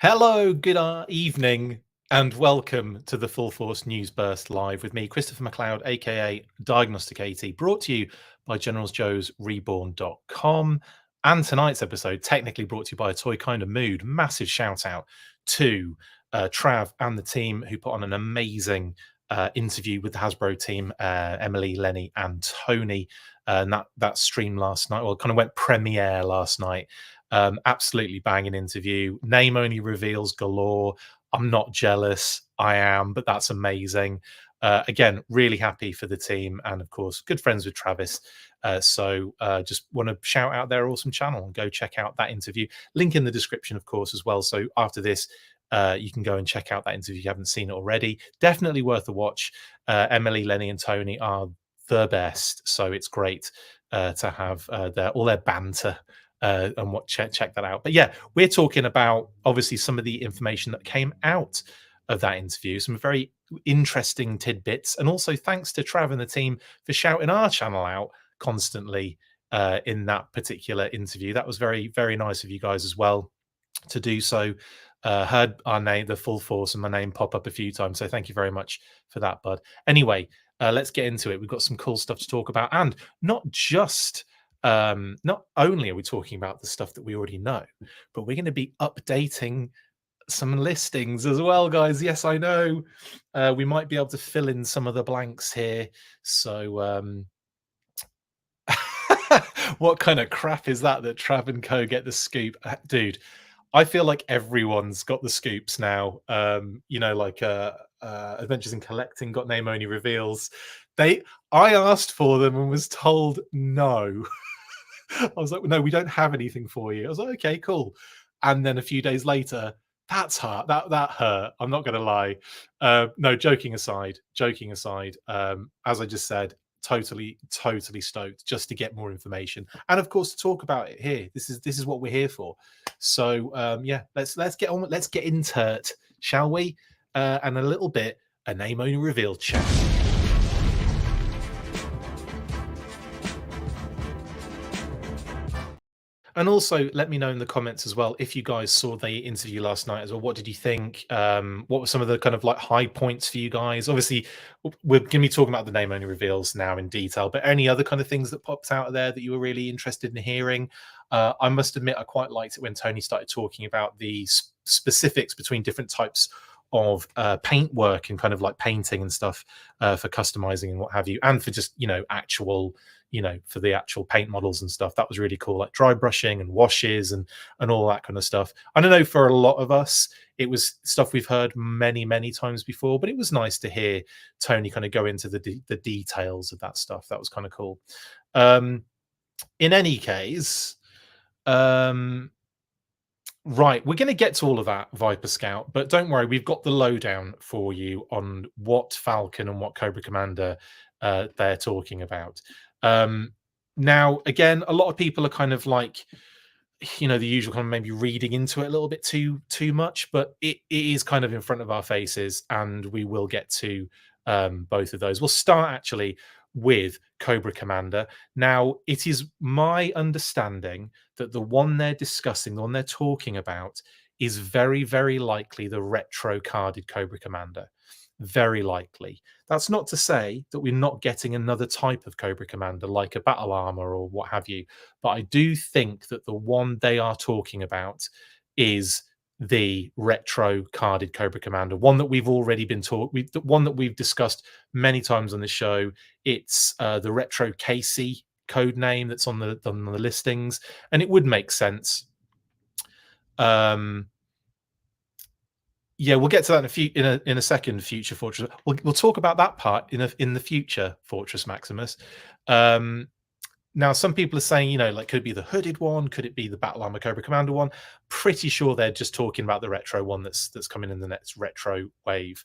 Hello, good evening, and welcome to the Full Force News Burst Live with me, Christopher McLeod AKA Diagnostic AT, brought to you by Generals Joe's REBORN.com. And tonight's episode, technically brought to you by A Toy Kind of Mood. Massive shout out to Trav and the team who put on an amazing interview with the Hasbro team, Emily, Lenny, and Tony. And that stream last night, well, kind of went premiere last night. Absolutely banging interview. Name only reveals galore. I'm not jealous. I am, but that's amazing. Again, really happy for the team, and of course, good friends with Travis. So just want to shout out their awesome channel and go check out that interview. Link in the description, of course, as well. So after this, you can go and check out that interview if you haven't seen it already. Definitely worth a watch. Emily, Lenny, and Tony are the best, so it's great to have all their banter and check that out. But yeah, we're talking about obviously some of the information that came out of that interview, some very interesting tidbits, and also thanks to Trav and the team for shouting our channel out constantly in that particular interview. That was very, very nice of you guys as well to do so. Heard our name, the Full Force, and my name pop up a few times. So thank you very much for that, bud. Anyway, let's get into it. We've got some cool stuff to talk about, and not only are we talking about the stuff that we already know, but we're going to be updating some listings as well, guys. Yes, I know. We might be able to fill in some of the blanks here. So what kind of crap is that Trav and Co get the scoop? Dude, I feel like everyone's got the scoops now. Like Adventures in Collecting got name only reveals. I asked for them and was told no. I was like, no, we don't have anything for you. I was like, okay, cool. And then a few days later, that's hurt. That hurt. I'm not going to lie. No, joking aside, as I just said, totally stoked just to get more information and of course to talk about it here. This is what we're here for. So yeah, let's get on. Let's get into it, shall we? And a little bit a name only reveal chat. And also, let me know in the comments as well if you guys saw the interview last night as well. What did you think? What were some of the kind of like high points for you guys? Obviously, we're going to be talking about the name only reveals now in detail, but any other kind of things that popped out of there that you were really interested in hearing? I must admit, I quite liked it when Tony started talking about the specifics between different types of paint work and kind of like painting and stuff for customizing and what have you, and for just actual for the actual paint models and stuff. That was really cool, like dry brushing and washes and all that kind of stuff. I don't know, for a lot of us it was stuff we've heard many times before, but it was nice to hear Tony kind of go into the details of that stuff. That was kind of cool. In any case, right, we're going to get to all of that, Viper Scout, but don't worry, we've got the lowdown for you on what Falcon and what Cobra Commander they're talking about. Now, again, a lot of people are kind of like, the usual kind of maybe reading into it a little bit too much, but it is kind of in front of our faces, and we will get to both of those. We'll start actually with Cobra Commander. Now, it is my understanding that the one they're discussing, the one they're talking about, is very, very likely the retro carded Cobra Commander. Very likely. That's not to say that we're not getting another type of Cobra Commander, like a battle armor or what have you. But I do think that the one they are talking about is the retro carded Cobra Commander, one that we've already been the one that we've discussed many times on the show. It's the retro Casey code name that's on the listings, and it would make sense. Yeah, we'll get to that in a second. Future Fortress. We'll talk about that part in the future Fortress Maximus. Now, some people are saying, like, could it be the hooded one? Could it be the Battle Armor Cobra Commander one? Pretty sure they're just talking about the retro one that's coming in the next retro wave.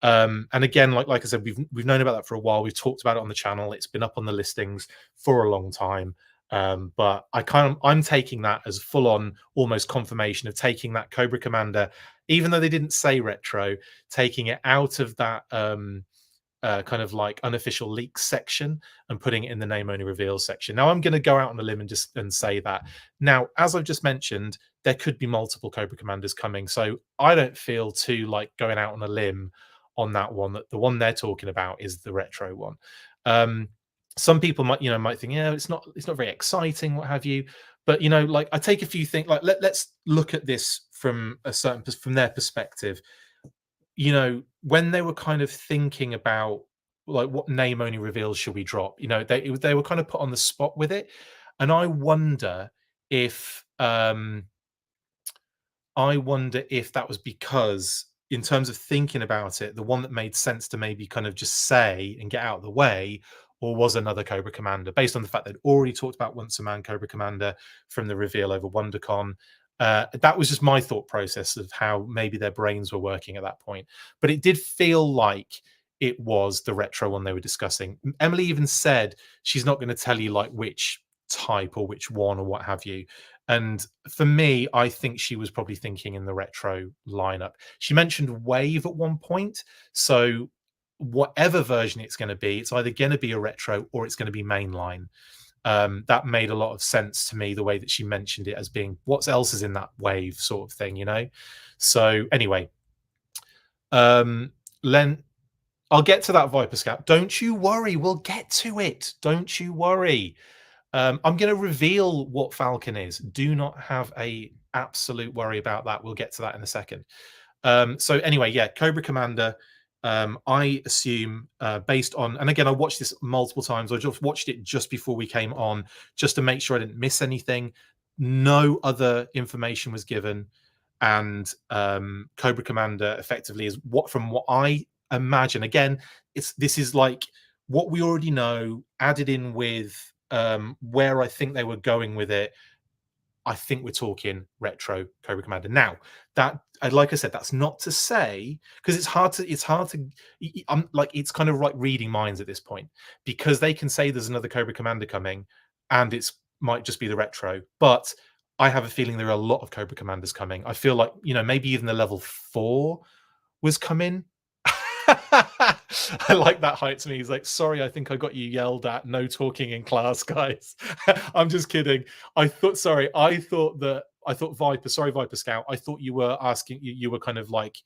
And again, like I said, we've known about that for a while. We've talked about it on the channel. It's been up on the listings for a long time. But I'm taking that as full on almost confirmation of taking that Cobra Commander, even though they didn't say retro, taking it out of that kind of like unofficial leaks section and putting it in the name only reveal section. Now I'm going to go out on a limb and say that. Now, as I've just mentioned, there could be multiple Cobra Commanders coming, so I don't feel too like going out on a limb on that one. That the one they're talking about is the retro one. Some people might think, yeah, it's not very exciting, what have you. But like I take a few things, like let's look at this from their perspective. When they were kind of thinking about like what name only reveals should we drop, they were kind of put on the spot with it. And I wonder if that was because, in terms of thinking about it, the one that made sense to maybe kind of just say and get out of the way, or was another Cobra Commander, based on the fact they'd already talked about Once a Man Cobra Commander from the reveal over WonderCon. That was just my thought process of how maybe their brains were working at that point. But it did feel like it was the retro one they were discussing. Emily even said she's not going to tell you like which type or which one or what have you. And for me, I think she was probably thinking in the retro lineup. She mentioned Wave at one point. So whatever version it's going to be, it's either going to be a retro or it's going to be mainline. That made a lot of sense to me, the way that she mentioned it as being what else is in that wave sort of thing, So anyway, Len, I'll get to that Viper Scout. Don't you worry. We'll get to it. Don't you worry. I'm going to reveal what Falcon is. Do not have a absolute worry about that. We'll get to that in a second. So anyway, yeah, Cobra Commander. I assume based on, and again, I watched this multiple times. I just watched it just before we came on, just to make sure I didn't miss anything. No other information was given, and Cobra Commander effectively is from what I imagine. Again, this is like what we already know, added in with where I think they were going with it. I think we're talking retro Cobra Commander. Now, that, like I said, that's not to say, because it's hard to I'm like, it's kind of like reading minds at this point, because they can say there's another Cobra Commander coming and it's might just be the retro, but I have a feeling there are a lot of Cobra Commanders coming. I feel like, maybe even the level 4 was coming. I like that height to me. He's like, sorry, I think I got you yelled at. No talking in class, guys. I'm just kidding. I thought Viper, sorry, Viper Scout. I thought you were asking, you were kind of like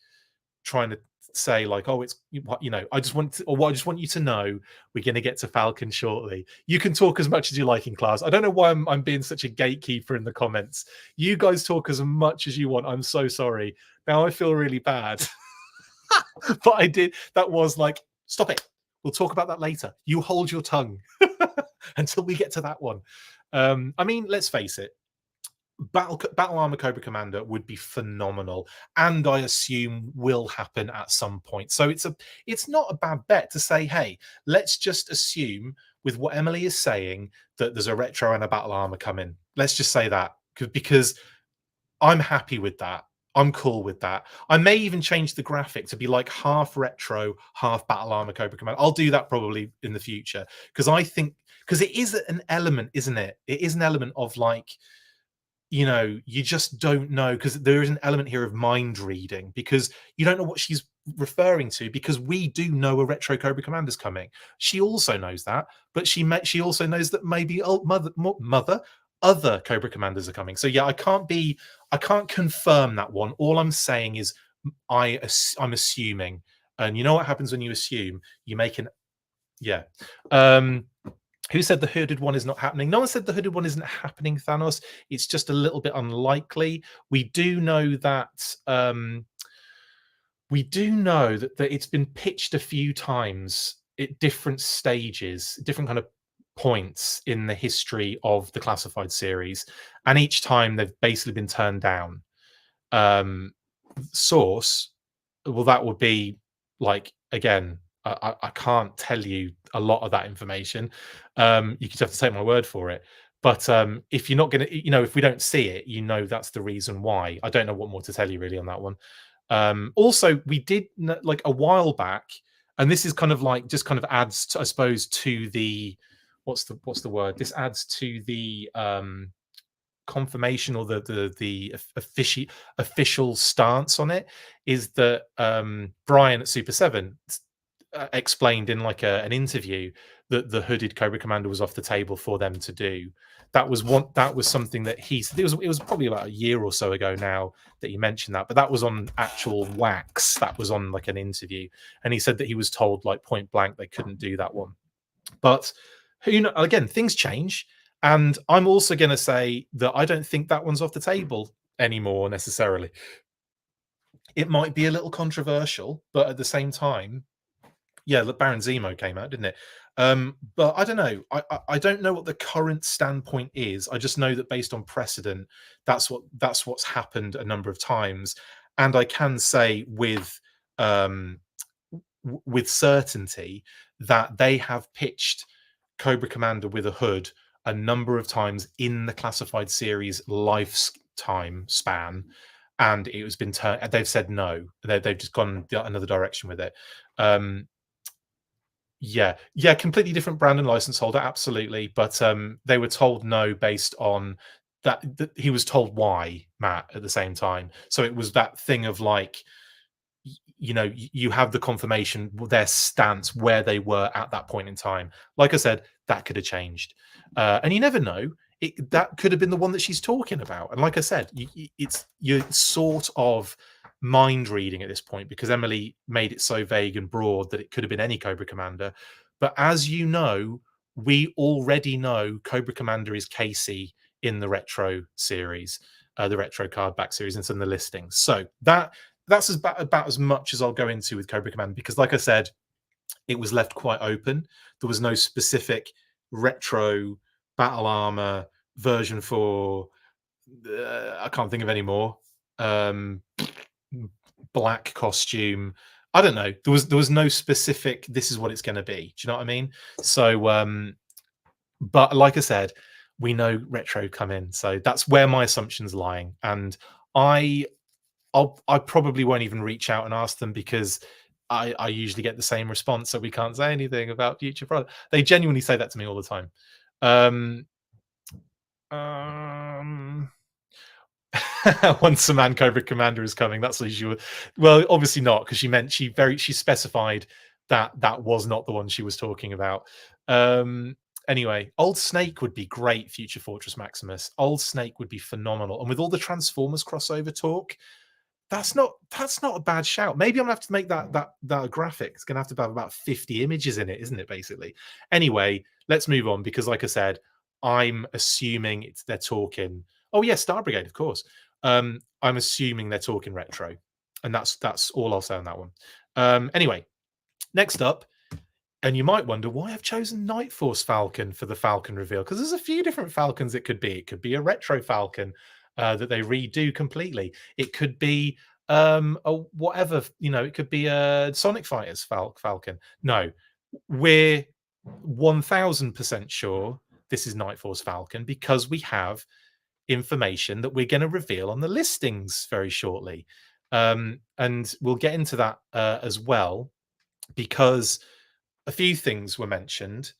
trying to say like, oh, it's, I just want you to know we're going to get to Falcon shortly. You can talk as much as you like in class. I don't know why I'm being such a gatekeeper in the comments. You guys talk as much as you want. I'm so sorry. Now I feel really bad. But I did. That was like, stop it. We'll talk about that later. You hold your tongue until we get to that one. I mean, let's face it. Battle Armor Cobra Commander would be phenomenal, and I assume will happen at some point. So it's not a bad bet to say, hey, let's just assume with what Emily is saying that there's a retro and a Battle Armor coming. Let's just say that, because I'm happy with that. I'm cool with that. I may even change the graphic to be like half retro, half Battle Armor Cobra Commander. I'll do that probably in the future, because it is an element, isn't it? It is an element of like, you just don't know, because there is an element here of mind reading, because you don't know what she's referring to, because we do know a retro Cobra Commander's coming. She also knows that, but she also knows that maybe other Cobra Commanders are coming. So yeah, I can't confirm that one. All I'm saying is I'm assuming, and you know what happens when you assume? You make yeah. Who said the hooded one is not happening? No one said the hooded one isn't happening, Thanos. It's just a little bit unlikely. We do know that it's been pitched a few times at different stages, different kind of points in the history of the classified series, and each time they've basically been turned down. Source, well, that would be like, again, I can't tell you a lot of that information. You just have to take my word for it. But if you're not going to, if we don't see it, that's the reason why. I don't know what more to tell you really on that one. Also, we did like a while back, and this is kind of like just kind of adds to, I suppose, to the what's the word? This adds to the confirmation, or the official stance on it, is that Brian at Super 7 explained in like an interview that the hooded Cobra Commander was off the table for them to do. That was something that it was probably about a year or so ago now that he mentioned that, but that was on actual wax. That was on like an interview, and he said that he was told like point blank they couldn't do that one. But who know, again, things change, and I'm also going to say that I don't think that one's off the table anymore necessarily. It might be a little controversial, but at the same time, yeah, the Baron Zemo came out, didn't it? But I don't know. I don't know what the current standpoint is. I just know that based on precedent, that's what's happened a number of times, and I can say um, with certainty that they have pitched Cobra Commander with a hood a number of times in the classified series lifetime span, and it has been turned. They've said no. They've just gone another direction with it. Um, yeah, completely different brand and license holder, absolutely. But they were told no based on that he was told why, Matt, at the same time. So it was that thing of like, you have the confirmation, their stance, where they were at that point in time. Like I said, that could have changed, and you never know. That could have been the one that she's talking about. And like I said, you're sort of mind reading at this point because Emily made it so vague and broad that it could have been any Cobra Commander. But as you know, we already know Cobra Commander is Casey in the retro series, the retro card back series, and some of the listings. So that's about as much as I'll go into with Cobra Commander because, like I said, it was left quite open. There was no specific retro battle armor version for. I can't think of any more. Black costume. I don't know. There was no specific. This is what it's going to be. Do you know what I mean? So, but like I said, we know retro come in, so that's where my assumption's lying, and I probably won't even reach out and ask them because I usually get the same response. So we can't say anything about future product. They genuinely say that to me all the time. Um, Once a man Cobra Commander is coming, that's usually well, obviously not because she specified that was not the one she was talking about. Anyway, Old Snake would be great. Future Fortress Maximus. Old Snake would be phenomenal, and with all the Transformers crossover talk, that's not a bad shout. Maybe I'm gonna have to make that graphic. It's gonna have to have about 50 images in it, isn't it? Basically. Anyway, let's move on because, like I said, I'm assuming they're talking. Oh yeah, Star Brigade, of course. I'm assuming they're talking retro, and that's all I'll say on that one. Anyway, next up, and you might wonder why I've chosen Night Force Falcon for the Falcon reveal because there's a few different Falcons it could be. It could be a retro Falcon that they redo completely. It could be a whatever, it could be a Sonic Fighters Falcon. No, we're 1000% sure this is Night Force Falcon because we have information that we're going to reveal on the listings very shortly. And we'll get into that as well because a few things were mentioned.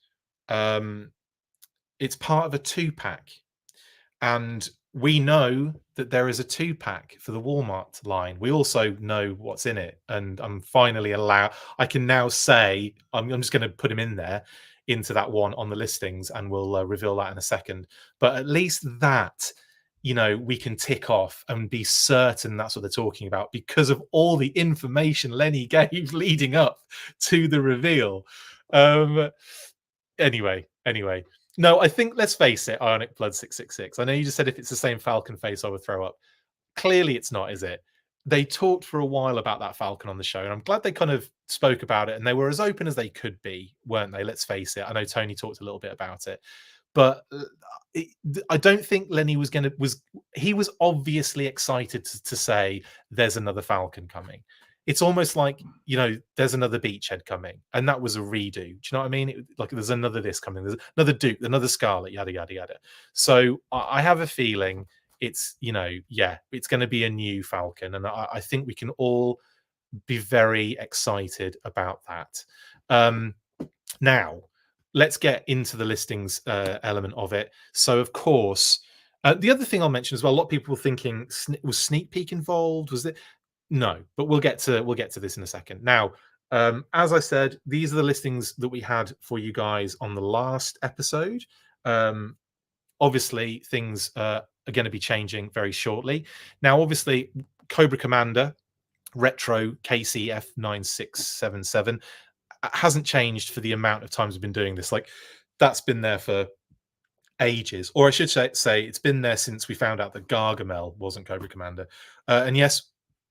It's part of a 2-pack, and we know that there is a 2-pack for the Walmart line. We also know what's in it, and I'm finally allowed. I can now say I'm just going to put him in there into that one on the listings, and we'll reveal that in a second. But at least that we can tick off and be certain that's what they're talking about because of all the information Lenny gave leading up to the reveal. Anyway. No, I think, let's face it, Ionic Blood 666. I know you just said if it's the same Falcon face, I would throw up. Clearly it's not, is it? They talked for a while about that Falcon on the show, and I'm glad they kind of spoke about it, and they were as open as they could be, weren't they? Let's face it. I know Tony talked a little bit about it. But I don't think Lenny he was obviously excited to say there's another Falcon coming. It's almost like, there's another Beachhead coming, and that was a redo. Do you know what I mean? Like there's another this coming, there's another Duke, another Scarlet, yada yada yada. So I have a feeling it's it's going to be a new Falcon, and I think we can all be very excited about that. Now, let's get into the listings element of it. So, of course, the other thing I'll mention as well, a lot of people were thinking, was Sneak Peek involved? Was it? No, but we'll get to this in a second. Now, As I said, these are the listings that we had for you guys on the last episode. Obviously, things are going to be changing very shortly. Now, obviously, Cobra Commander Retro KCF9677 hasn't changed for the amount of times we've been doing this. Like, that's been there for ages, or I should say it's been there since we found out that Gargamel wasn't Cobra Commander. And yes,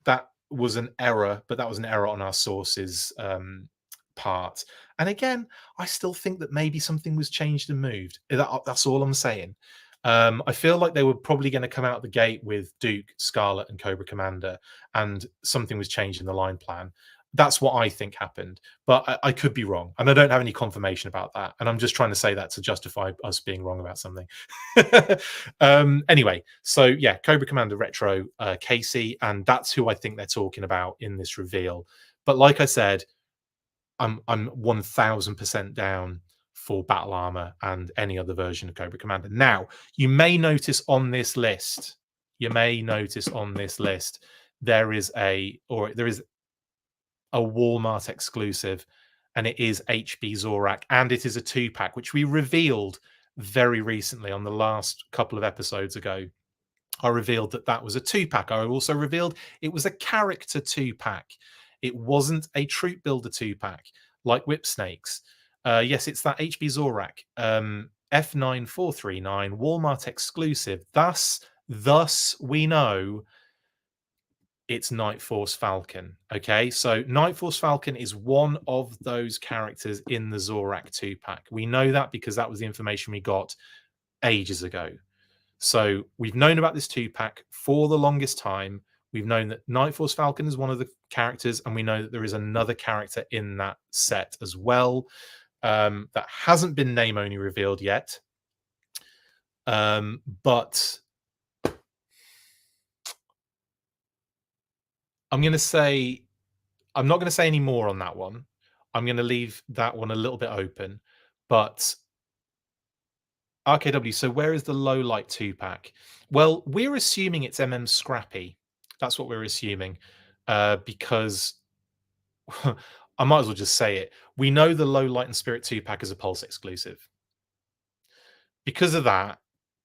that was an error, but that was an error on our sources part. And again, I still think that maybe something was changed and moved. That's all I'm saying. I feel like they were probably going to come out the gate with Duke, Scarlet, and Cobra Commander, and something was changed in the line plan. That's what I think happened, but I could be wrong, and I don't have any confirmation about that. And I'm just trying to say that to justify us being wrong about something. Anyway, so yeah, Cobra Commander Retro Casey, and that's who I think they're talking about in this reveal. But like I said, I'm 1000% down for Battle Armor and any other version of Cobra Commander. Now, you may notice on this list, there is a Walmart exclusive, and it is HB Zorak, and it is a 2-pack, which we revealed very recently on the last couple of episodes ago. I revealed that was a 2-pack. I also revealed it was a character 2-pack. It wasn't a troop builder 2-pack like Whip Snakes. Yes, it's that HB Zorak F9439 Walmart exclusive. Thus we know it's Night Force Falcon. Okay, so Night Force Falcon is one of those characters in the Zorak 2-pack. We know that because that was the information we got ages ago. So we've known about this 2-pack for the longest time. We've known that Night Force Falcon is one of the characters, and we know that there is another character in that set as well that hasn't been name only revealed yet. But I'm not going to say any more on that one. I'm going to leave that one a little bit open. But RKW, so where is the low light 2-pack? Well, we're assuming it's Scrappy. That's what we're assuming, because I might as well just say it. We know the low light and spirit 2-pack is a Pulse exclusive. Because of that,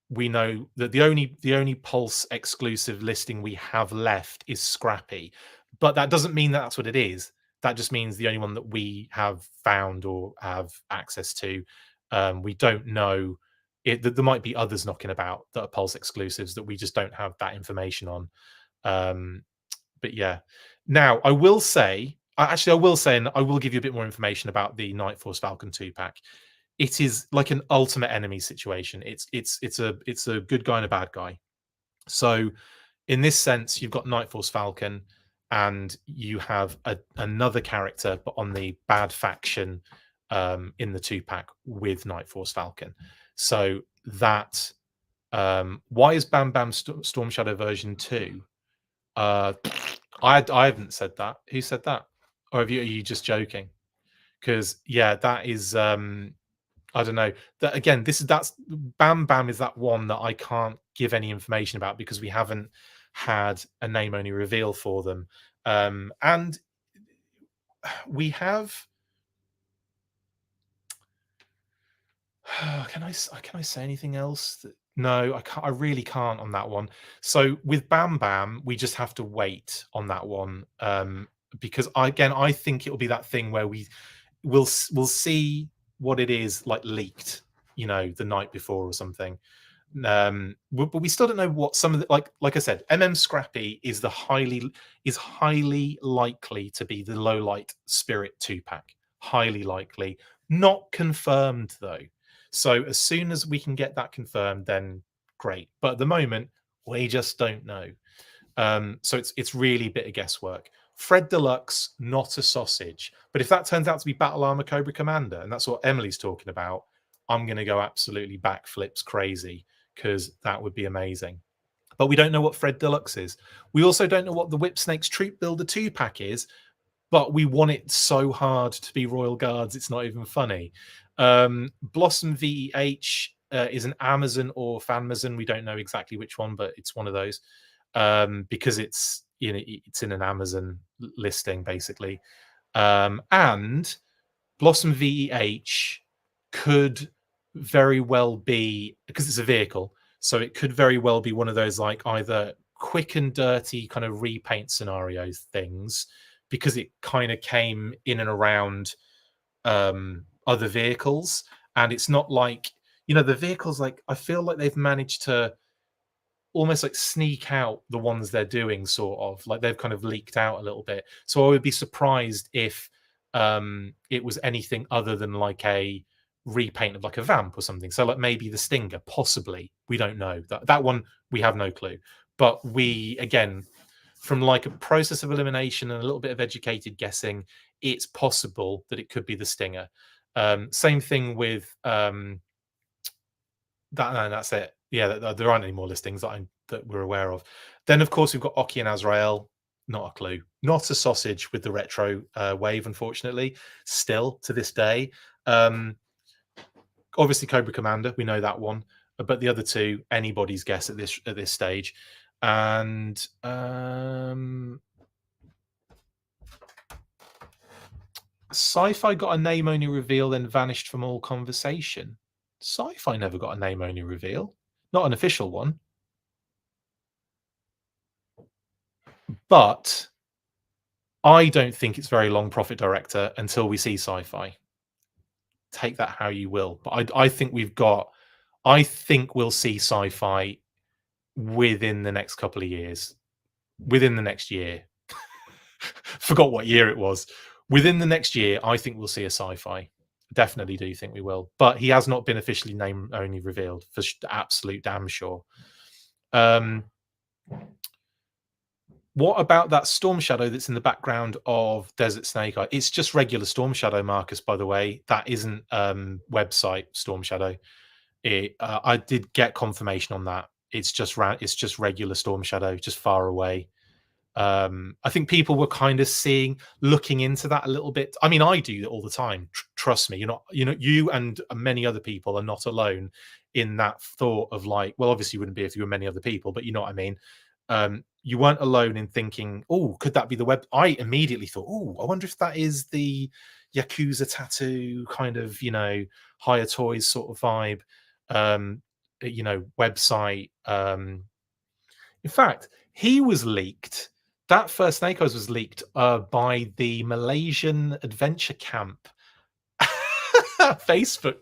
we know that the only Pulse exclusive listing we have left is Scrappy, but that doesn't mean that that's what it is. That just means the only one that we have found or have access to. We don't know. There might be others knocking about that are Pulse exclusives that we just don't have that information on. But yeah, now I will say, and I will give you a bit more information about the Night Force Falcon 2-pack. It is like an ultimate enemy situation. It's a good guy and a bad guy. So in this sense, you've got Night Force Falcon, and you have another character, but on the bad faction in the 2-pack with Night Force Falcon. So that why is Bam Bam Storm Shadow version 2? I haven't said that. Who said that? Or are you just joking? Because yeah, that is I don't know. That again, that's Bam Bam is that one that I can't give any information about because we haven't had a name only reveal for them. And we have can I say anything else? No, I can't. I really can't on that one. So with Bam Bam, we just have to wait on that one because I think it will be that thing where we'll see what it is like leaked, the night before or something. But we still don't know what some of the like I said, Scrappy is highly likely to be the low light spirit 2-pack. Highly likely, not confirmed though. So as soon as we can get that confirmed, then great. But at the moment, we just don't know. So it's really a bit of guesswork. Fred Deluxe, not a sausage. But if that turns out to be Battle Armor Cobra Commander, and that's what Emily's talking about, I'm going to go absolutely backflips crazy because that would be amazing. But we don't know what Fred Deluxe is. We also don't know what the Whip Snakes Troop Builder 2-pack is, but we want it so hard to be Royal Guards, it's not even funny. Blossom VEH is an Amazon or Fanmazon. We don't know exactly which one, but it's one of those because it's in an Amazon listing basically. And Blossom VEH could very well be, because it's a vehicle, so it could very well be one of those like either quick and dirty kind of repaint scenarios things, because it kind of came in and around other vehicles, and it's not like, you know, the vehicles, like I feel like they've managed to almost like sneak out the ones they're doing, sort of like they've kind of leaked out a little bit. So I would be surprised if it was anything other than like a repaint of like a vamp or something. So like maybe the Stinger, possibly. We don't know. That one we have no clue. But we, again, from like a process of elimination and a little bit of educated guessing, it's possible that it could be the Stinger. Same thing with that's it. Yeah, there aren't any more listings that we're aware of. Then, of course, we've got Oki and Azrael. Not a clue. Not a sausage with the retro wave, unfortunately. Still to this day. Obviously, Cobra Commander. We know that one. But the other two, anybody's guess at this stage. And Sci-Fi got a name only reveal, then vanished from all conversation. Sci-Fi never got a name only reveal. Not an official one. But I don't think it's very long, Profit Director, until we see Sci-Fi. Take that how you will. But I think I think we'll see Sci-Fi within the next couple of years. Within the next year. Forgot what year it was. Within the next year, I think we'll see a Sci-Fi. Definitely do think we will. But he has not been officially name only revealed, for absolute damn sure. What about that Storm Shadow that's in the background of Desert Snake Eye? It's just regular Storm Shadow, Marcus, by the way. That isn't website Storm Shadow. I did get confirmation on that. It's just regular Storm Shadow, just far away. I think people were kind of looking into that a little bit. I mean, I do all the time. Trust me, you and many other people are not alone in that thought of like, well, obviously you wouldn't be if you were many other people, but you know what I mean. You weren't alone in thinking, oh, could that be the web? I immediately thought, oh, I wonder if that is the Yakuza tattoo kind of, higher toys sort of vibe, website. In fact, he was leaked. That first Snake Eyes was leaked by the Malaysian Adventure Camp Facebook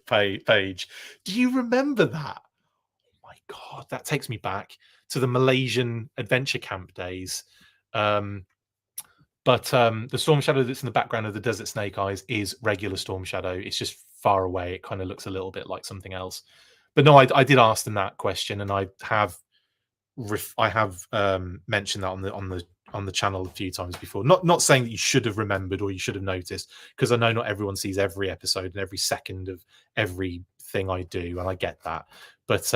page. Do you remember that? Oh my God, that takes me back to the Malaysian Adventure Camp days. But the Storm Shadow that's in the background of the Desert Snake Eyes is regular Storm Shadow. It's just far away. It kind of looks a little bit like something else. But no, I did ask them that question, and I have mentioned that on the channel a few times before. Not saying that you should have remembered or you should have noticed, because I know not everyone sees every episode and every second of everything I do, and I get that. But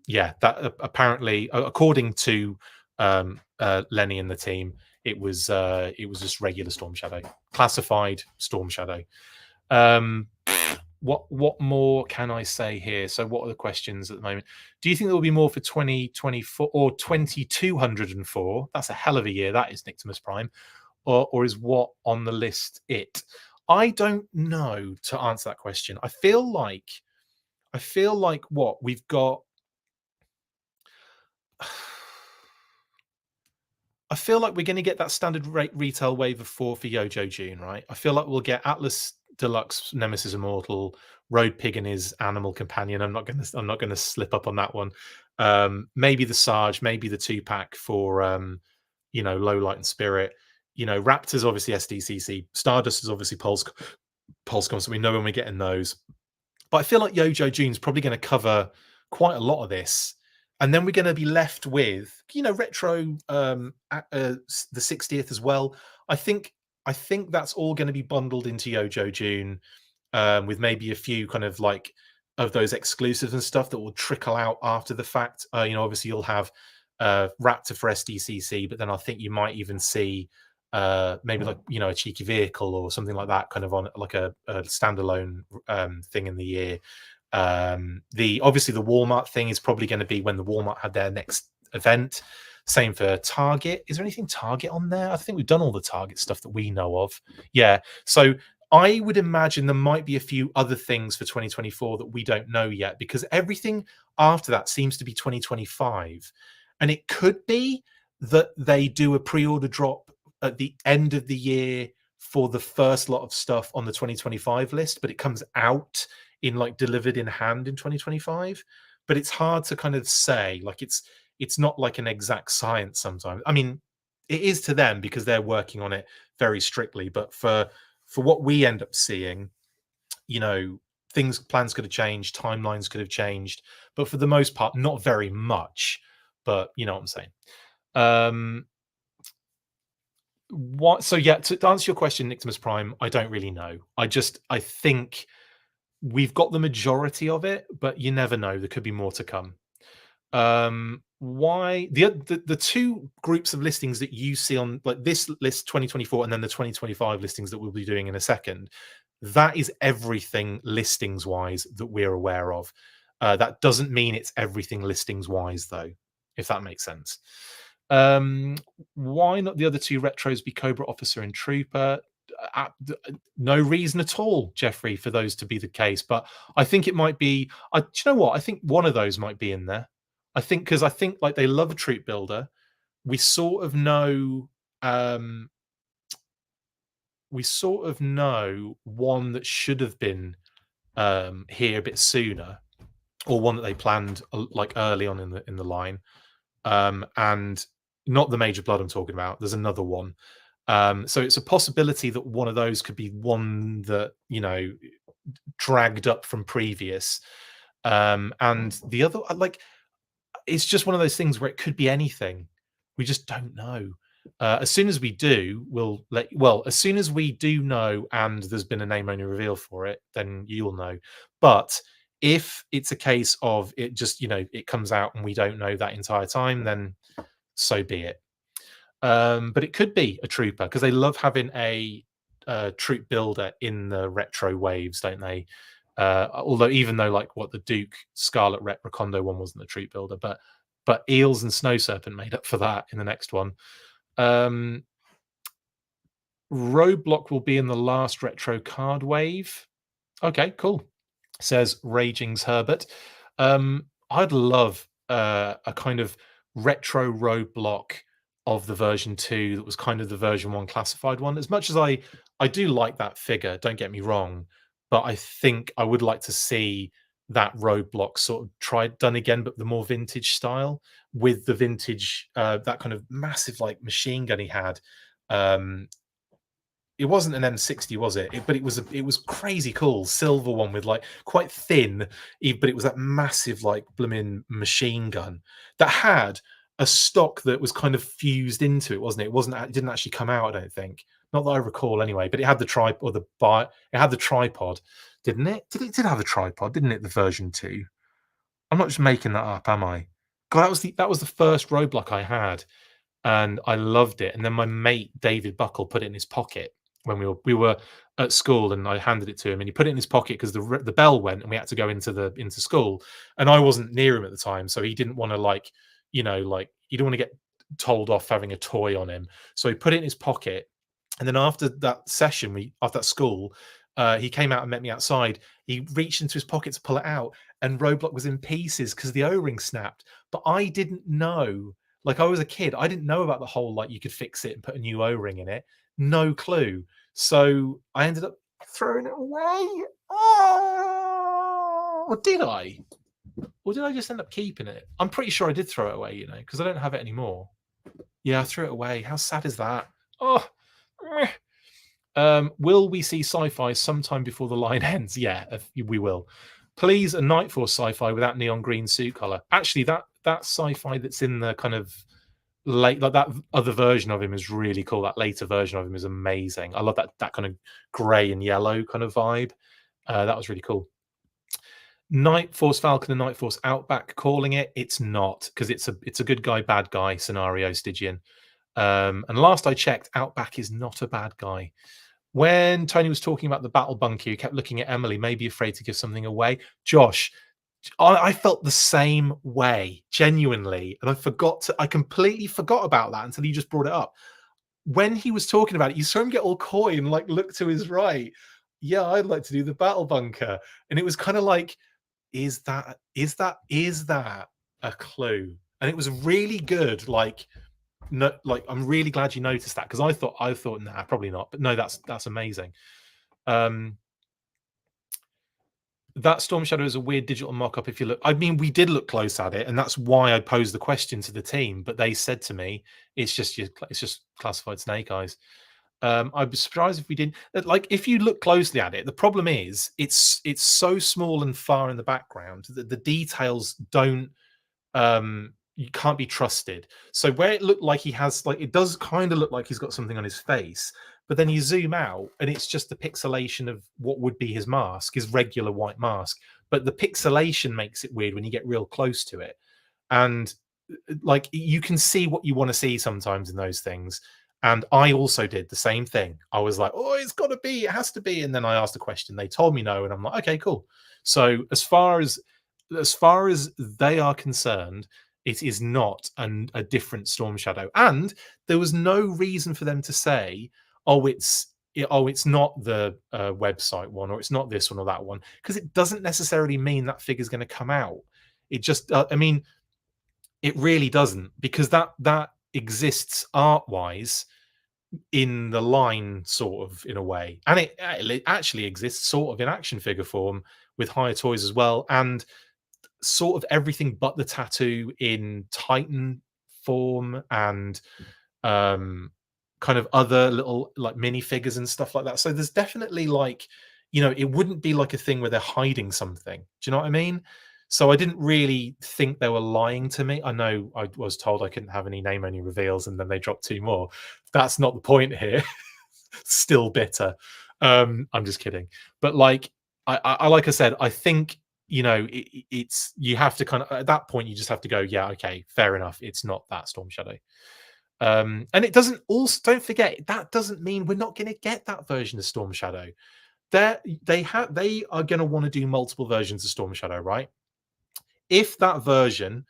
yeah, that apparently, according to Lenny and the team, it was just regular Storm Shadow, classified Storm Shadow. What more can I say here? So what are the questions at the moment? Do you think there will be more for 2024 or 2204? That's a hell of a year, that is, Nictimus Prime. Or is what on the list it? I don't know to answer that question. I feel like what we've got. I feel like we're going to get that standard retail wave of 4 for Yojo June, right? I feel like we'll get Atlas Deluxe Nemesis Immortal, Road Pig and his animal companion. I'm not going to slip up on that one. Maybe the Sarge, maybe the 2-pack for Low Light and Spirit. Raptors obviously SDCC, Stardust is obviously Pulsecom, so we know when we're getting those. But I feel like Yojo June's probably going to cover quite a lot of this. And then we're going to be left with, retro, the 60th as well. I think that's all going to be bundled into Yojo June, with maybe a few kind of like of those exclusives and stuff that will trickle out after the fact. Obviously you'll have Raptor for SDCC, but then I think you might even see maybe like a cheeky vehicle or something like that, kind of on like a standalone thing in the year. Obviously the Walmart thing is probably going to be when the Walmart had their next event. Same for Target. Is there anything Target on there? I think we've done all the Target stuff that we know of. Yeah. So I would imagine there might be a few other things for 2024 that we don't know yet, because everything after that seems to be 2025. And it could be that they do a pre-order drop at the end of the year for the first lot of stuff on the 2025 list, but it comes out in like delivered in hand in 2025. But it's hard to kind of say, like it's not like an exact science sometimes. I mean, it is to them because they're working on it very strictly, but for what we end up seeing, you know, plans could have changed, timelines could have changed, but for the most part, not very much. But you know what I'm saying. What? So yeah, to answer your question, Nictimus Prime, I don't really know. I think we've got the majority of it, but you never know. There could be more to come. Why the two groups of listings that you see on like this list 2024 and then the 2025 listings that we'll be doing in a second, that is everything listings wise that we're aware of. That doesn't mean it's everything listings wise though, if that makes sense. Why not the other two retros be Cobra Officer and Trooper? No reason at all, Jeffrey, for those to be the case, but I think it might be. Do you know what? I think one of those might be in there. I think because I think like they love a troop builder. We sort of know. We sort of know one that should have been here a bit sooner, or one that they planned like early on in the line, and not the Major Blood I'm talking about. There's another one. So it's a possibility that one of those could be one that, you know, dragged up from previous. And the other, like, it's just one of those things where it could be anything. We just don't know. As soon as we do, as soon as we do know and there's been a name only reveal for it, then you'll know. But if it's a case of it just, you know, it comes out and we don't know that entire time, then so be it. But it could be a trooper because they love having a troop builder in the retro waves, don't they? Although even though like what the Duke Scarlet Ret Recondo one wasn't a troop builder, but Eels and Snow Serpent made up for that in the next one. Roadblock will be in the last retro card wave. Okay, cool. Says Raging's Herbert. I'd love a kind of retro Roadblock of the version 2 that was kind of the version 1 classified one. As much as I do like that figure, don't get me wrong, but I think I would like to see that Roadblock sort of done again, but the more vintage style with the vintage that kind of massive like machine gun he had. It wasn't an M60, was it? But it was crazy cool, silver one with like quite thin, but it was that massive like blooming machine gun that had a stock that was kind of fused into it, wasn't it? It didn't actually come out, I don't think. Not that I recall anyway, but it had the tripod it had the tripod, didn't it? It did have a tripod, didn't it, the version 2? I'm not just making that up, am I? God, that was the first Roadblock I had, and I loved it. And then my mate David Buckle put it in his pocket when we were at school, and I handed it to him, and he put it in his pocket because the bell went, and we had to go into school, and I wasn't near him at the time, so he didn't want to like, you know, like you don't want to get told off having a toy on him, so he put it in his pocket. And then after that session, after that school, he came out and met me outside. He reached into his pocket to pull it out, and Roadblock was in pieces because the O-ring snapped. But I didn't know. Like I was a kid, I didn't know about the whole like you could fix it and put a new O-ring in it. No clue. So I ended up throwing it away. Oh, or did I? Or did I just end up keeping it? I'm pretty sure I did throw it away, you know, because I don't have it anymore. Yeah, I threw it away. How sad is that? Oh. Will we see sci-fi sometime before the line ends? Yeah, we will. Please, a Night Force sci-fi without neon green suit color. Actually, that sci-fi that's in the kind of late, like that other version of him is really cool. That later version of him is amazing. I love that kind of grey and yellow kind of vibe. That was really cool. Night Force Falcon and Night Force Outback calling it. It's not, because it's a good guy, bad guy scenario, Stygian. And last I checked, Outback is not a bad guy. When Tony was talking about the battle bunker, he kept looking at Emily, maybe afraid to give something away. Josh, I felt the same way, genuinely, and I completely forgot about that until you just brought it up. When he was talking about it, you saw him get all coy and like look to his right. Yeah, I'd like to do the battle bunker, and it was kind of like, is that a clue? And it was really good. Like, no, like I'm really glad you noticed that because I thought nah, probably not, but no, that's amazing. Um, that Storm Shadow is a weird digital mock-up. If you look, I mean, we did look close at it, and that's why I posed the question to the team. But they said to me, it's just classified snake eyes." I'd be surprised if we didn't. Like, if you look closely at it, the problem is it's so small and far in the background that the details don't you can't be trusted. So where it looked like he has, like, it does kind of look like he's got something on his face, but then you zoom out and it's just the pixelation of what would be his mask, his regular white mask. But the pixelation makes it weird when you get real close to it. And like, you can see what you want to see sometimes in those things. And I also did the same thing. I was like, oh, it's got to be, it has to be. And then I asked a question. They told me no, and I'm like, okay, cool. So as far as they are concerned, it is not a different Storm Shadow, and there was no reason for them to say, it's not the website one, or it's not this one or that one, because it doesn't necessarily mean that figure's going to come out. It just, I mean, it really doesn't, because that exists art wise in the line, sort of, in a way, and it actually exists sort of in action figure form with higher toys as well, and sort of everything but the tattoo in Titan form, and um kind of other little like minifigures and stuff like that. So there's definitely, like, it wouldn't be like a thing where they're hiding something. Do you know what I mean? So I didn't really think they were lying to me. I know I was told I couldn't have any name only reveals, and then they dropped two more. That's not the point here. Still bitter. I'm just kidding. But like, like I said, I think, it's, you have to kind of, at that point you just have to go, yeah, okay, fair enough. It's not that Storm Shadow. And it doesn't, also, don't forget, that doesn't mean we're not going to get that version of Storm Shadow. They are going to want to do multiple versions of Storm Shadow, right? If that version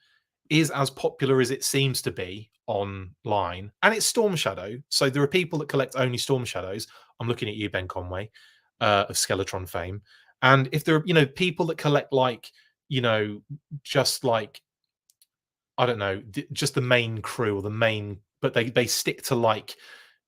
is as popular as it seems to be online, and it's Storm Shadow, so there are people that collect only Storm Shadows. I'm looking at you, Ben Conway, of Skeletron fame. And if there are, people that collect, like, just like, I don't know, just the main crew, or the main, but they stick to, like,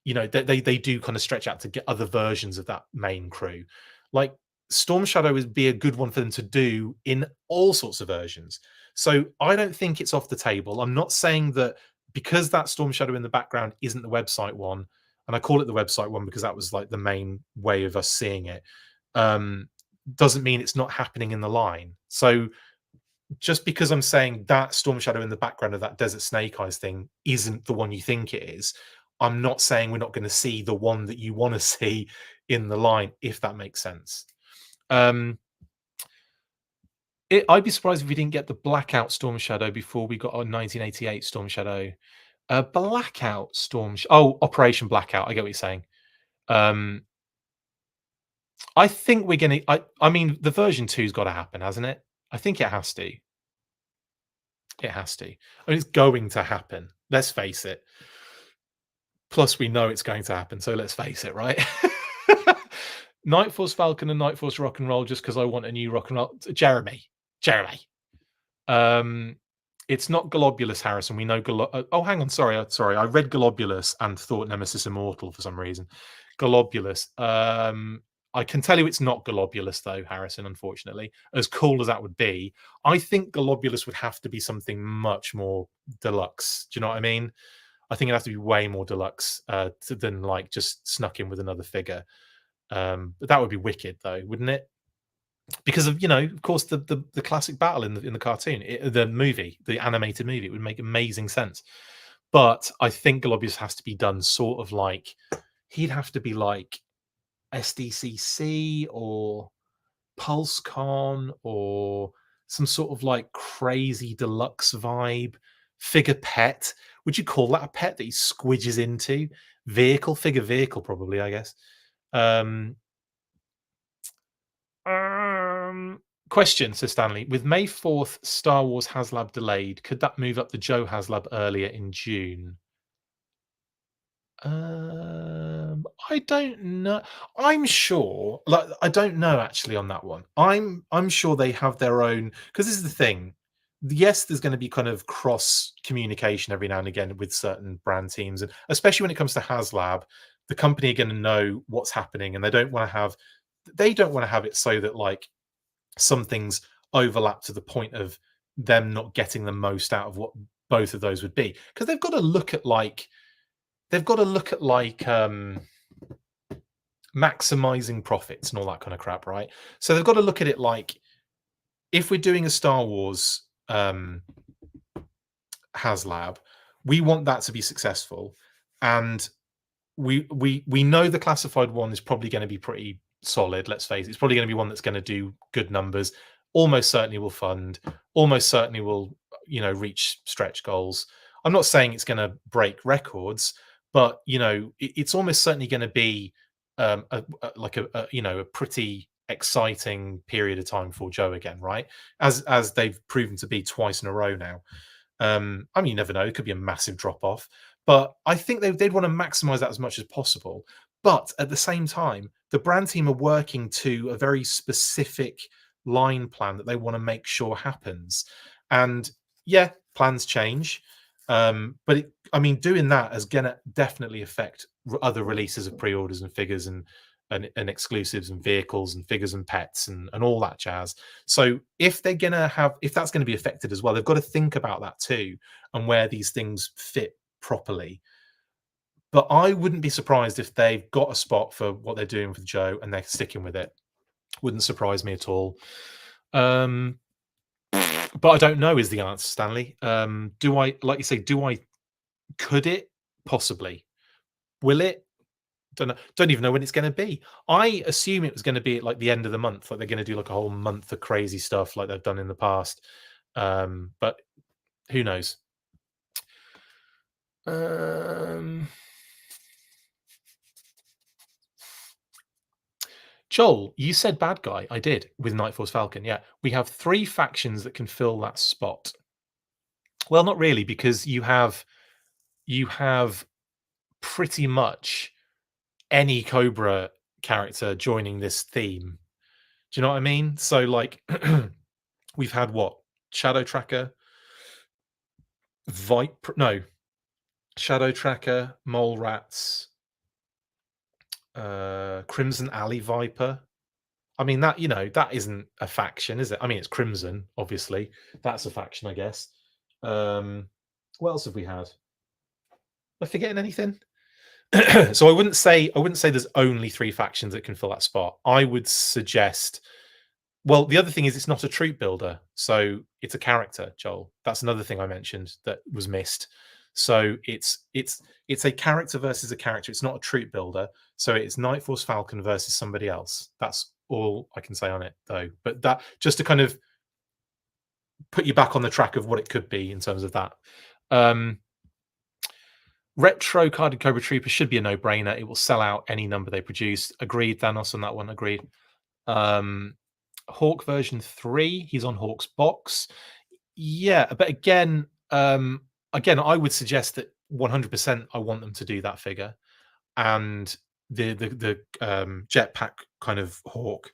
they do kind of stretch out to get other versions of that main crew. Like, Storm Shadow would be a good one for them to do in all sorts of versions. So I don't think it's off the table. I'm not saying that because that Storm Shadow in the background isn't the website one, and I call it the website one because that was like the main way of us seeing it. Um, doesn't mean it's not happening in the line. So just because I'm saying that Storm Shadow in the background of that Desert Snake Eyes thing isn't the one you think it is, I'm not saying we're not going to see the one that you want to see in the line, if that makes sense. I'd be surprised if we didn't get the Blackout Storm Shadow before we got our 1988 Storm Shadow. Blackout Storm. Operation Blackout. I get what you're saying. I think we're gonna. I mean, the version two's got to happen, hasn't it? I think it has to. It has to. I mean, it's going to happen. Let's face it. Plus, we know it's going to happen, so let's face it, right? Night Force Falcon and Night Force Rock and Roll, just because I want a new rock and roll. Jeremy. Um, it's not Globulus, Harrison. We know. Oh, hang on. Sorry. I read Globulus and thought Nemesis Immortal for some reason. Globulus. I can tell you it's not Globulus, though, Harrison, unfortunately. As cool as that would be, I think Globulus would have to be something much more deluxe. Do you know what I mean? I think it'd have to be way more deluxe than, like, just snuck in with another figure. But that would be wicked, though, wouldn't it? Because of, of course, the classic battle in the cartoon, the movie, the animated movie, it would make amazing sense. But I think Globulus has to be done sort of like, he'd have to be like SDCC or PulseCon, or some sort of like crazy deluxe vibe figure pet. Would you call that a pet that he squidges into? Vehicle, probably, I guess. Um, Question, says Stanley. With May 4th, Star Wars HasLab delayed, could that move up the Joe HasLab earlier in June? I don't know. I'm sure. Like, I don't know actually on that one. I'm sure they have their own, because this is the thing. Yes, there's going to be kind of cross communication every now and again with certain brand teams, and especially when it comes to HasLab, the company are going to know what's happening, and they don't want to have it so that like some things overlap to the point of them not getting the most out of what both of those would be, because they've got to look at like maximizing profits and all that kind of crap, right? So they've got to look at it like, if we're doing a Star Wars HasLab, we want that to be successful, and we know the classified one is probably going to be pretty solid. Let's face it, it's probably going to be one that's going to do good numbers. Almost certainly will fund. Almost certainly will, reach stretch goals. I'm not saying it's going to break records, but it's almost certainly going to be a pretty exciting period of time for Joe again, right? As they've proven to be twice in a row now. I mean, you never know; it could be a massive drop off. But I think they'd want to maximize that as much as possible. But at the same time, the brand team are working to a very specific line plan that they want to make sure happens. And yeah, plans change. But doing that is going to definitely affect other releases of pre-orders and figures and exclusives and vehicles and figures and pets and all that jazz. So if that's going to be affected as well, they've got to think about that too, and where these things fit properly. But I wouldn't be surprised if they've got a spot for what they're doing with Joe and they're sticking with it. Wouldn't surprise me at all. But I don't know is the answer, Stanley. Could it? Possibly. Will it? Don't know. Don't even know when it's going to be. I assume it was going to be at like the end of the month. Like they're going to do like a whole month of crazy stuff like they've done in the past. But who knows? Joel, you said bad guy. I did with Night Force Falcon. Yeah, we have 3 factions that can fill that spot. Well, not really, because you have pretty much any Cobra character joining this theme. Do you know what I mean? So like we've had what? Shadow Tracker, Shadow Tracker, Mole Rats, Crimson Alley Viper. I mean, that isn't a faction, is it? I mean, it's Crimson, obviously. That's a faction, I guess. What else have we had? Am I forgetting anything? So I wouldn't say there's only 3 factions that can fill that spot. I would suggest. Well, the other thing is it's not a troop builder, so it's a character, Joel. That's another thing I mentioned that was missed. So it's a character versus a character. It's not a troop builder. So it's Night Force Falcon versus somebody else. That's all I can say on it, though. But that just to kind of put you back on the track of what it could be in terms of that. Retro carded Cobra Trooper should be a no-brainer. It will sell out any number they produce. Agreed, Thanos, on that one. Agreed. Hawk version 3. He's on Hawk's box. Yeah, but again, I would suggest that 100% I want them to do that figure, and the jetpack kind of Hawk,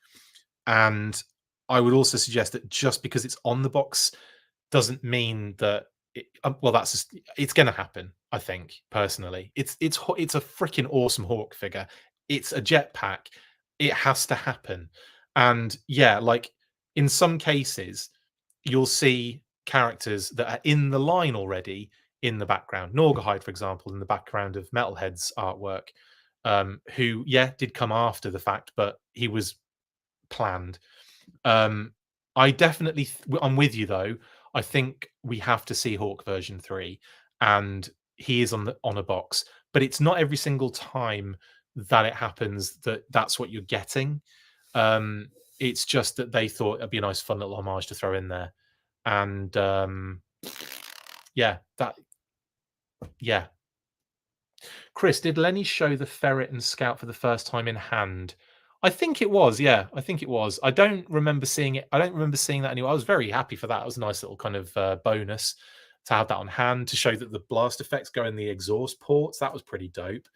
and I would also suggest that just because it's on the box doesn't mean that it's going to happen. I think personally, it's a freaking awesome Hawk figure. It's a jetpack. It has to happen. And yeah, like in some cases, you'll see characters that are in the line already in the background. Norgahide, for example, in the background of Metalhead's artwork, who did come after the fact, but he was planned. I'm with you though. I think we have to see Hawk version 3, and he is on a box, but it's not every single time that it happens that's what you're getting. It's just that they thought it'd be a nice, fun little homage to throw in there, and Chris, did Lenny show the Ferret and Scout for the first time in hand? I think it was, yeah. I think it was. I don't remember seeing it. I don't remember seeing that anywhere. I was very happy for that. It was a nice little kind of bonus to have that on hand to show that the blast effects go in the exhaust ports. That was pretty dope.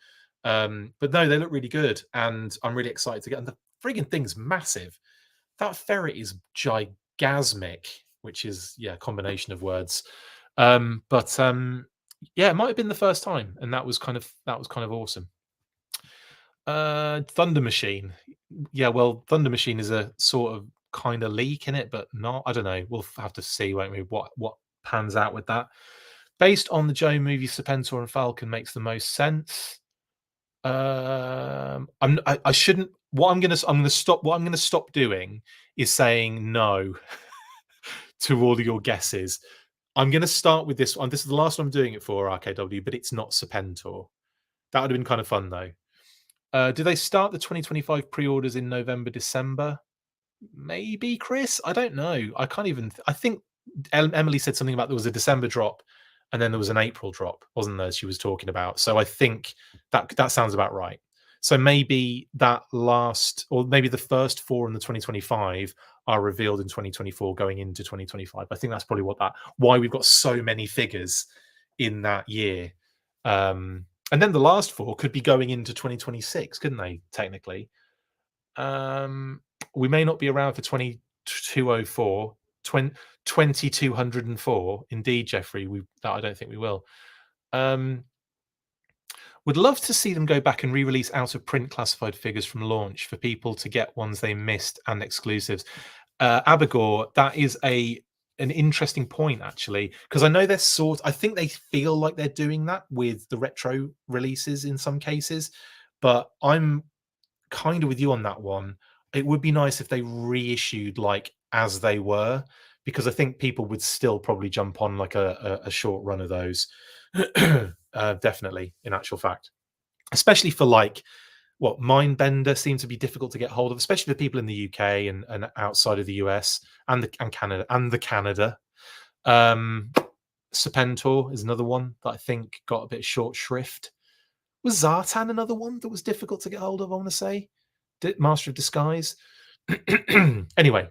But no, they look really good, and I'm really excited to get. And the frigging thing's massive. That ferret is gigasmic, which is yeah, a combination of words. But yeah, it might have been the first time, and that was kind of awesome. Thunder Machine. Yeah, well, Thunder Machine is a sort of kind of leak in it, but not. I don't know. We'll have to see, won't we? What pans out with that? Based on the Joe movie, Serpentor and Falcon makes the most sense. I shouldn't. I'm gonna stop. What I'm gonna stop doing is saying no to all of your guesses. I'm gonna start with this one. This is the last one I'm doing it for RKW, but it's not Serpentor. That would have been kind of fun though. Do they start the 2025 pre-orders in November, December? Maybe, Chris. I don't know. I can't even. I think Emily said something about there was a December drop, and then there was an April drop, wasn't there? She was talking about. So I think that sounds about right. So maybe that last, or maybe the first four in the 2025 are revealed in 2024, going into 2025. I think that's probably why we've got so many figures in that year. And then the last four could be going into 2026, couldn't they? Technically, we may not be around for 2204, 2204. Indeed, Jeffrey, I don't think we will. Would love to see them go back and re-release out of print classified figures from launch for people to get ones they missed and exclusives. Abigor, that is an interesting point actually, because I know I think they feel like they're doing that with the retro releases in some cases, but I'm kind of with you on that one. It would be nice if they reissued like as they were, because I think people would still probably jump on like a short run of those. Definitely, in actual fact, especially for like what Mindbender seemed to be difficult to get hold of, especially for people in the UK and outside of the US and Canada. Serpentor is another one that I think got a bit short shrift. Was Zartan another one that was difficult to get hold of? I want to say, Master of Disguise. Anyway,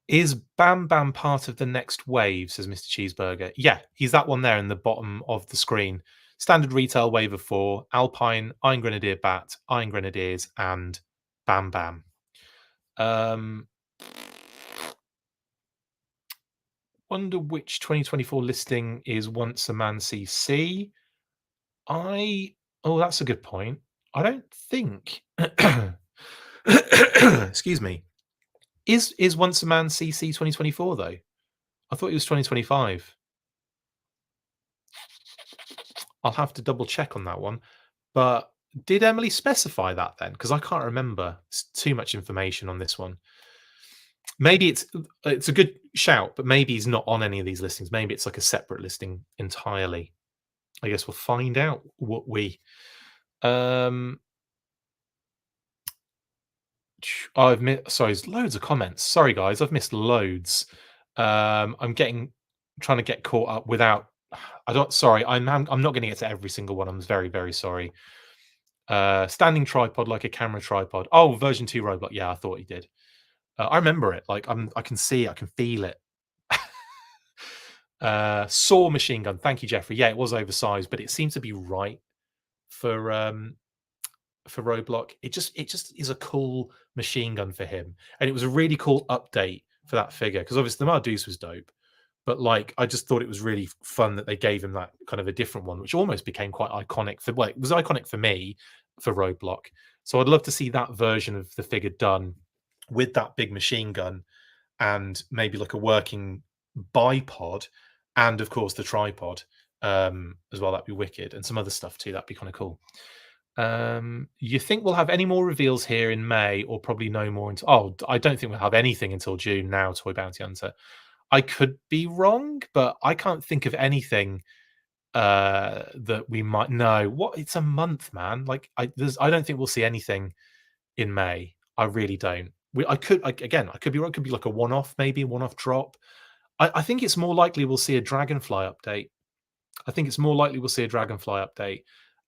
is Bam Bam part of the next wave? Says Mr. Cheeseburger. Yeah, he's that one there in the bottom of the screen. Standard retail wave of 4, Alpine, Iron Grenadier Bat, Iron Grenadiers, and Bam Bam. Wonder which 2024 listing is Once a Man CC. Oh, that's a good point. I don't think. Excuse me. Is Once a Man CC 2024 though? I thought it was 2025. I'll have to double check on that one. But did Emily specify that then? Because I can't remember. It's too much information on this one. Maybe it's a good shout, but maybe he's not on any of these listings. Maybe it's like a separate listing entirely. I guess we'll find out what we. I've missed. Sorry, there's loads of comments. Sorry, guys, I've missed loads. I'm trying to get caught up without. I don't. Sorry, I'm not going to get to every single one. I'm very, very sorry. Standing tripod like a camera tripod. Oh, version 2 Robot. Yeah, I thought he did. I remember it. Like I can see it. I can feel it. Saw machine gun. Thank you, Jeffrey. Yeah, it was oversized, but it seems to be right for Roblox. It just is a cool machine gun for him, and it was a really cool update for that figure, because obviously the Marduce was dope, but like I just thought it was really fun that they gave him that kind of a different one, which almost became quite iconic for. Well, it was iconic for me for Roblox. So I'd love to see that version of the figure done with that big machine gun, and maybe like a working bipod, and of course the tripod as well. That'd be wicked, and some other stuff too. That'd be kind of cool. You think we'll have any more reveals here in May, or probably no more until? Oh, I don't think we'll have anything until June now. Toy Bounty Hunter. I could be wrong, but I can't think of anything that we might know. What? It's a month, man. Like I don't think we'll see anything in May. I really don't. I could be wrong. It could be like a one-off, maybe a one-off drop. I think it's more likely we'll see a Dragonfly update.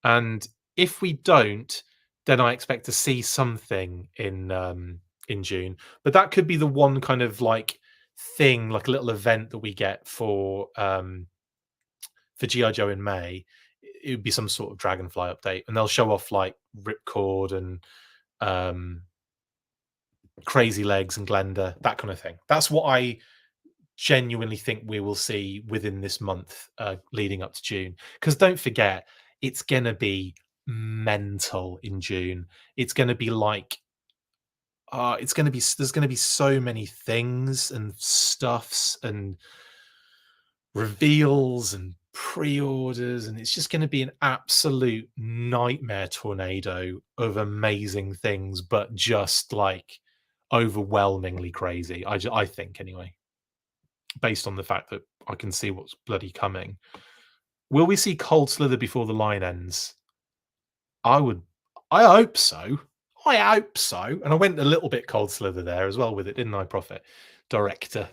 And if we don't, then I expect to see something in June. But that could be the one kind of like thing, like a little event that we get for GI Joe in May. It would be some sort of Dragonfly update, and they'll show off like Ripcord and um, Crazy Legs and Glenda, that kind of thing. That's what I genuinely think we will see within this month leading up to June. Because don't forget, it's going to be mental in June. It's going to be like, it's going to be, there's going to be so many things and stuffs and reveals and pre-orders, and it's just going to be an absolute nightmare tornado of amazing things, but just like overwhelmingly crazy. I think anyway, based on the fact that I can see what's bloody coming. Will we see Cold Slither before the line ends? I hope so. I hope so. And I went a little bit Cold Slither there as well with it, didn't I, Prophet? Director.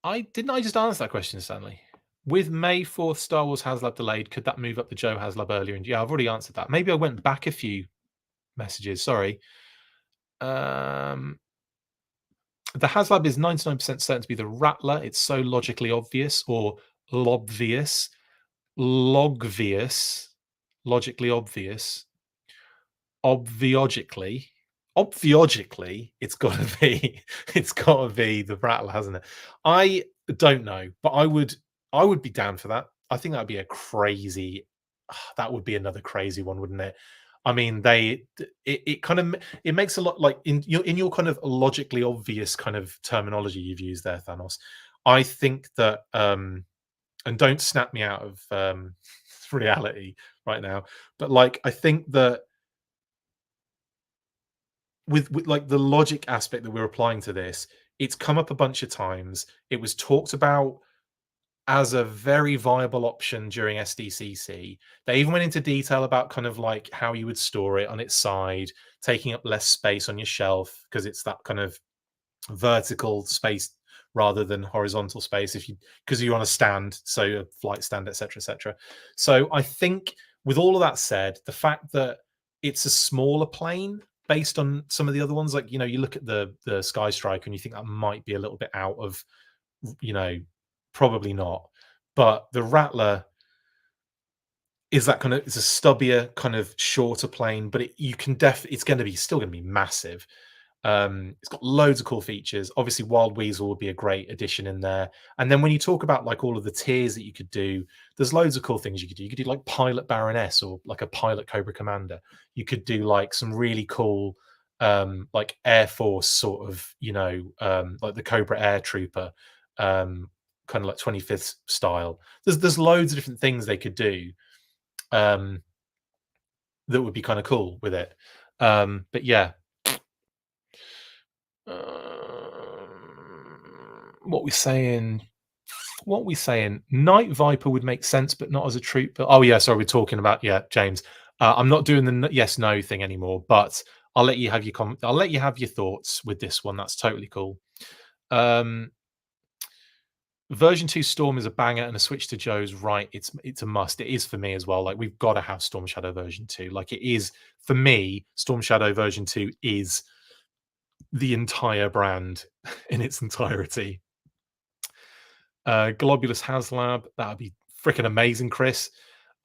I just answer that question, Stanley? With May 4th Star Wars HasLab delayed, could that move up the Joe HasLab earlier? And yeah, I've already answered that. Maybe I went back a few messages. Sorry. The HasLab is 99% certain to be the Rattler. It's so logically obvious, or logically obvious. Obviologically, it's got to be the Rattler, hasn't it? I don't know, but I would be down for that. I think that would be a crazy. That would be another crazy one, wouldn't it? I mean, it kind of, it makes a lot, like in your kind of logically obvious kind of terminology you've used there, Thanos. I think that and don't snap me out of reality right now, but like I think that with like the logic aspect that we're applying to this, it's come up a bunch of times. It was talked about as a very viable option during SDCC. They even went into detail about kind of like how you would store it on its side, taking up less space on your shelf because it's that kind of vertical space rather than horizontal space if you, because you're on a stand, so a flight stand, etc, etc. So I think with all of that said, the fact that it's a smaller plane based on some of the other ones, like, you know, you look at the Sky Striker and you think that might be a little bit out of, you know, probably not. But the Rattler is that kind of, it's a stubbier kind of shorter plane, but you can definitely, it's going to be still going to be massive. It's got loads of cool features. Obviously, Wild Weasel would be a great addition in there. And then when you talk about like all of the tiers that you could do, there's loads of cool things you could do. You could do like Pilot Baroness or like a Pilot Cobra Commander. You could do like some really cool like Air Force sort of, you know, like the Cobra Air Trooper, kind of like 25th style. There's loads of different things they could do that would be kind of cool with it. But yeah. What we saying? What we saying? Night Viper would make sense, but not as a troop. But oh yeah, sorry, we're talking about, yeah, James. I'm not doing the yes no thing anymore, but I'll let you have your I'll let you have your thoughts with this one. That's totally cool. Version 2 Storm is a banger, and a switch to Joe's right. It's a must. It is for me as well. Like, we've got to have Storm Shadow version 2. Like, it is for me. Storm Shadow version 2 is the entire brand in its entirety. Globulus HasLab, that would be freaking amazing, Chris.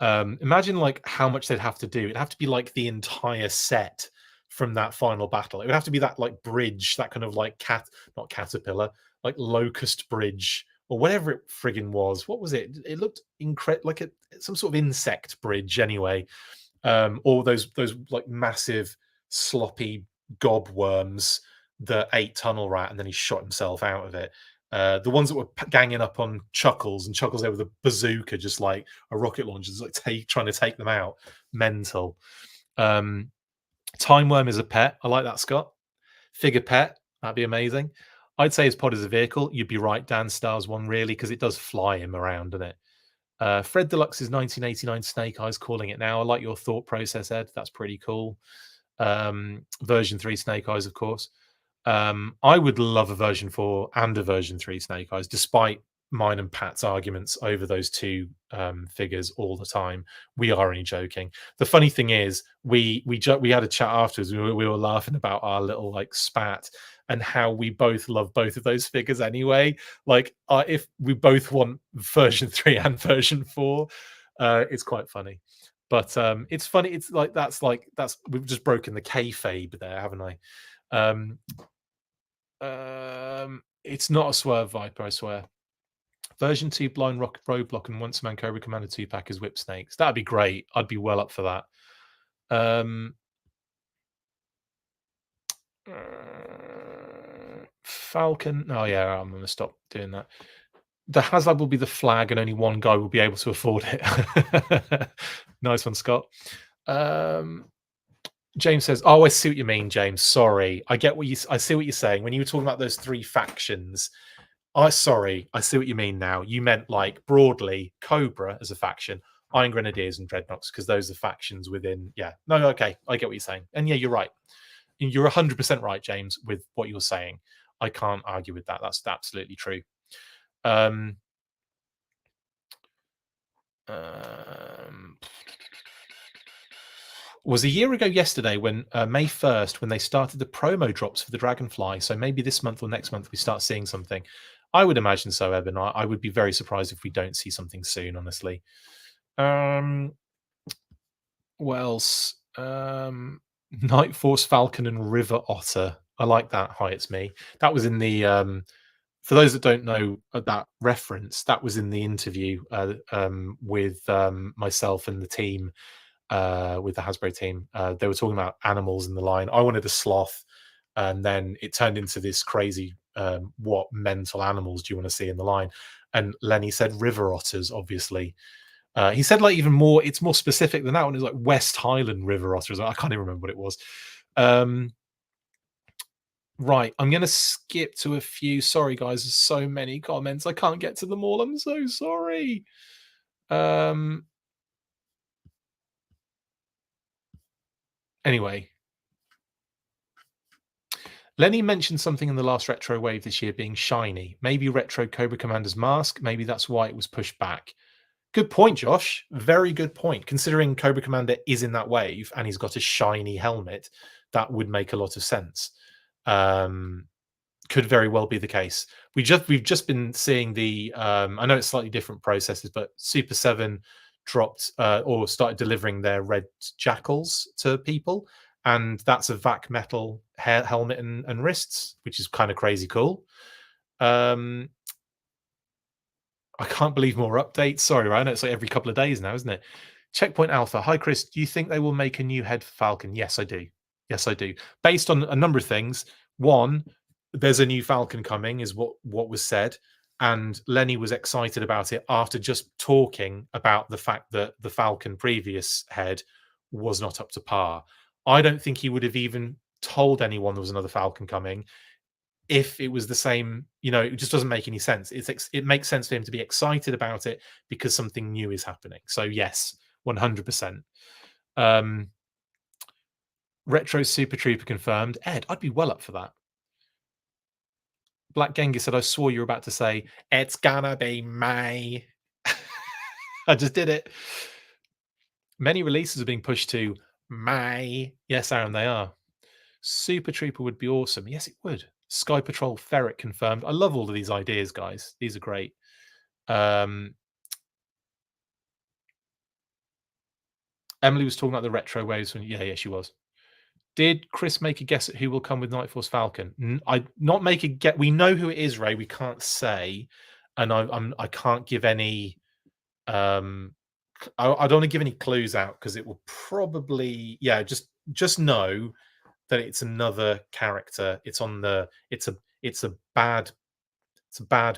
Imagine like how much they'd have to do. It'd have to be like the entire set from that final battle. It would have to be that like bridge, that kind of like not caterpillar, like locust bridge or whatever it friggin' was. What was it? It looked incredible, like some sort of insect bridge anyway. Or those like massive sloppy gobworms that ate Tunnel Rat and then he shot himself out of it. The ones that were ganging up on Chuckles, and Chuckles there with a bazooka, just like a rocket launcher, just like trying to take them out. Mental. Time Worm is a pet. I like that, Scott. Figure pet. That'd be amazing. I'd say his pod is a vehicle. You'd be right, Dan. Stars one, really, because it does fly him around, doesn't it? Fred Deluxe is 1989 Snake Eyes, calling it now. I like your thought process, Ed. That's pretty cool. Version 3 Snake Eyes, of course. I would love a version 4 and a version 3 Snake Eyes, despite mine and Pat's arguments over those two figures all the time. We are only joking. The funny thing is, we had a chat afterwards. We were laughing about our little like spat and how we both love both of those figures anyway. Like, if we both want version 3 and version 4, it's quite funny. But it's funny. It's like that's we've just broken the kayfabe there, haven't I? It's not a Swerve Viper, I swear. Version 2 Blind Rock Roadblock and Once a Man Cobra Commander 2-pack is Whip Snakes. That'd be great. I'd be well up for that. Falcon. Oh, yeah, I'm going to stop doing that. The HasLab will be the flag and only one guy will be able to afford it. Nice one, Scott. James says, "Oh, I see what you mean, James. Sorry, I see what you're saying. When you were talking about those 3 factions, I see what you mean now. You meant like broadly Cobra as a faction, Iron Grenadiers and Dreadnoks, because those are factions within. Yeah, no, okay, I get what you're saying, and yeah, you're right. You're 100% right, James, with what you're saying. I can't argue with that. That's absolutely true. Was a year ago yesterday when May 1st, when they started the promo drops for the Dragonfly. So maybe this month or next month we start seeing something. I would imagine so, Evan. I would be very surprised if we don't see something soon, honestly. What else? Night Force Falcon and River Otter. I like that. Hi, it's me. That was in the for those that don't know that reference, that was in the interview with myself and the team, with the Hasbro team. They were talking about animals in the line. I wanted a sloth, and then it turned into this crazy, what mental animals do you want to see in the line? And Lenny said river otters, obviously. He said like even more, it's more specific than that one. It was like West Highland river otters. I can't even remember what it was. Right, I'm going to skip to a few. Sorry, guys, there's so many comments. I can't get to them all. I'm so sorry. Anyway. Lenny mentioned something in the last retro wave this year being shiny. Maybe retro Cobra Commander's mask. Maybe that's why it was pushed back. Good point, Josh. Very good point. Considering Cobra Commander is in that wave and he's got a shiny helmet, that would make a lot of sense. Could very well be the case. We've just been seeing the I know it's slightly different processes, but Super 7 dropped or started delivering their red jackals to people, and that's a vac metal helmet and wrists, which is kind of crazy cool. I can't believe more updates. Sorry, Ryan. It's like every couple of days now, isn't it? Checkpoint Alpha. Hi, Chris. Do you think they will make a new head for Falcon? Yes, I do. Yes, I do. Based on a number of things. One, there's a new Falcon coming, is what was said. And Lenny was excited about it after just talking about the fact that the Falcon previous head was not up to par. I don't think he would have even told anyone there was another Falcon coming if it was the same. It just doesn't make any sense. It makes sense for him to be excited about it because something new is happening. So yes, 100%. Retro Super Trooper confirmed. Ed, I'd be well up for that. Black Genghis said, I swore you were about to say, it's gonna be May. I just did it. Many releases are being pushed to May. Yes, Aaron, they are. Super Trooper would be awesome. Yes, it would. Sky Patrol Ferret confirmed. I love all of these ideas, guys. These are great. Emily was talking about the retro waves. Yeah, she was. Did Chris make a guess at who will come with Night Force Falcon? I not make a guess. We know who it is, Ray. We can't say, and I can't give any. I don't want to give any clues out because it will probably, just know that it's another character. It's a bad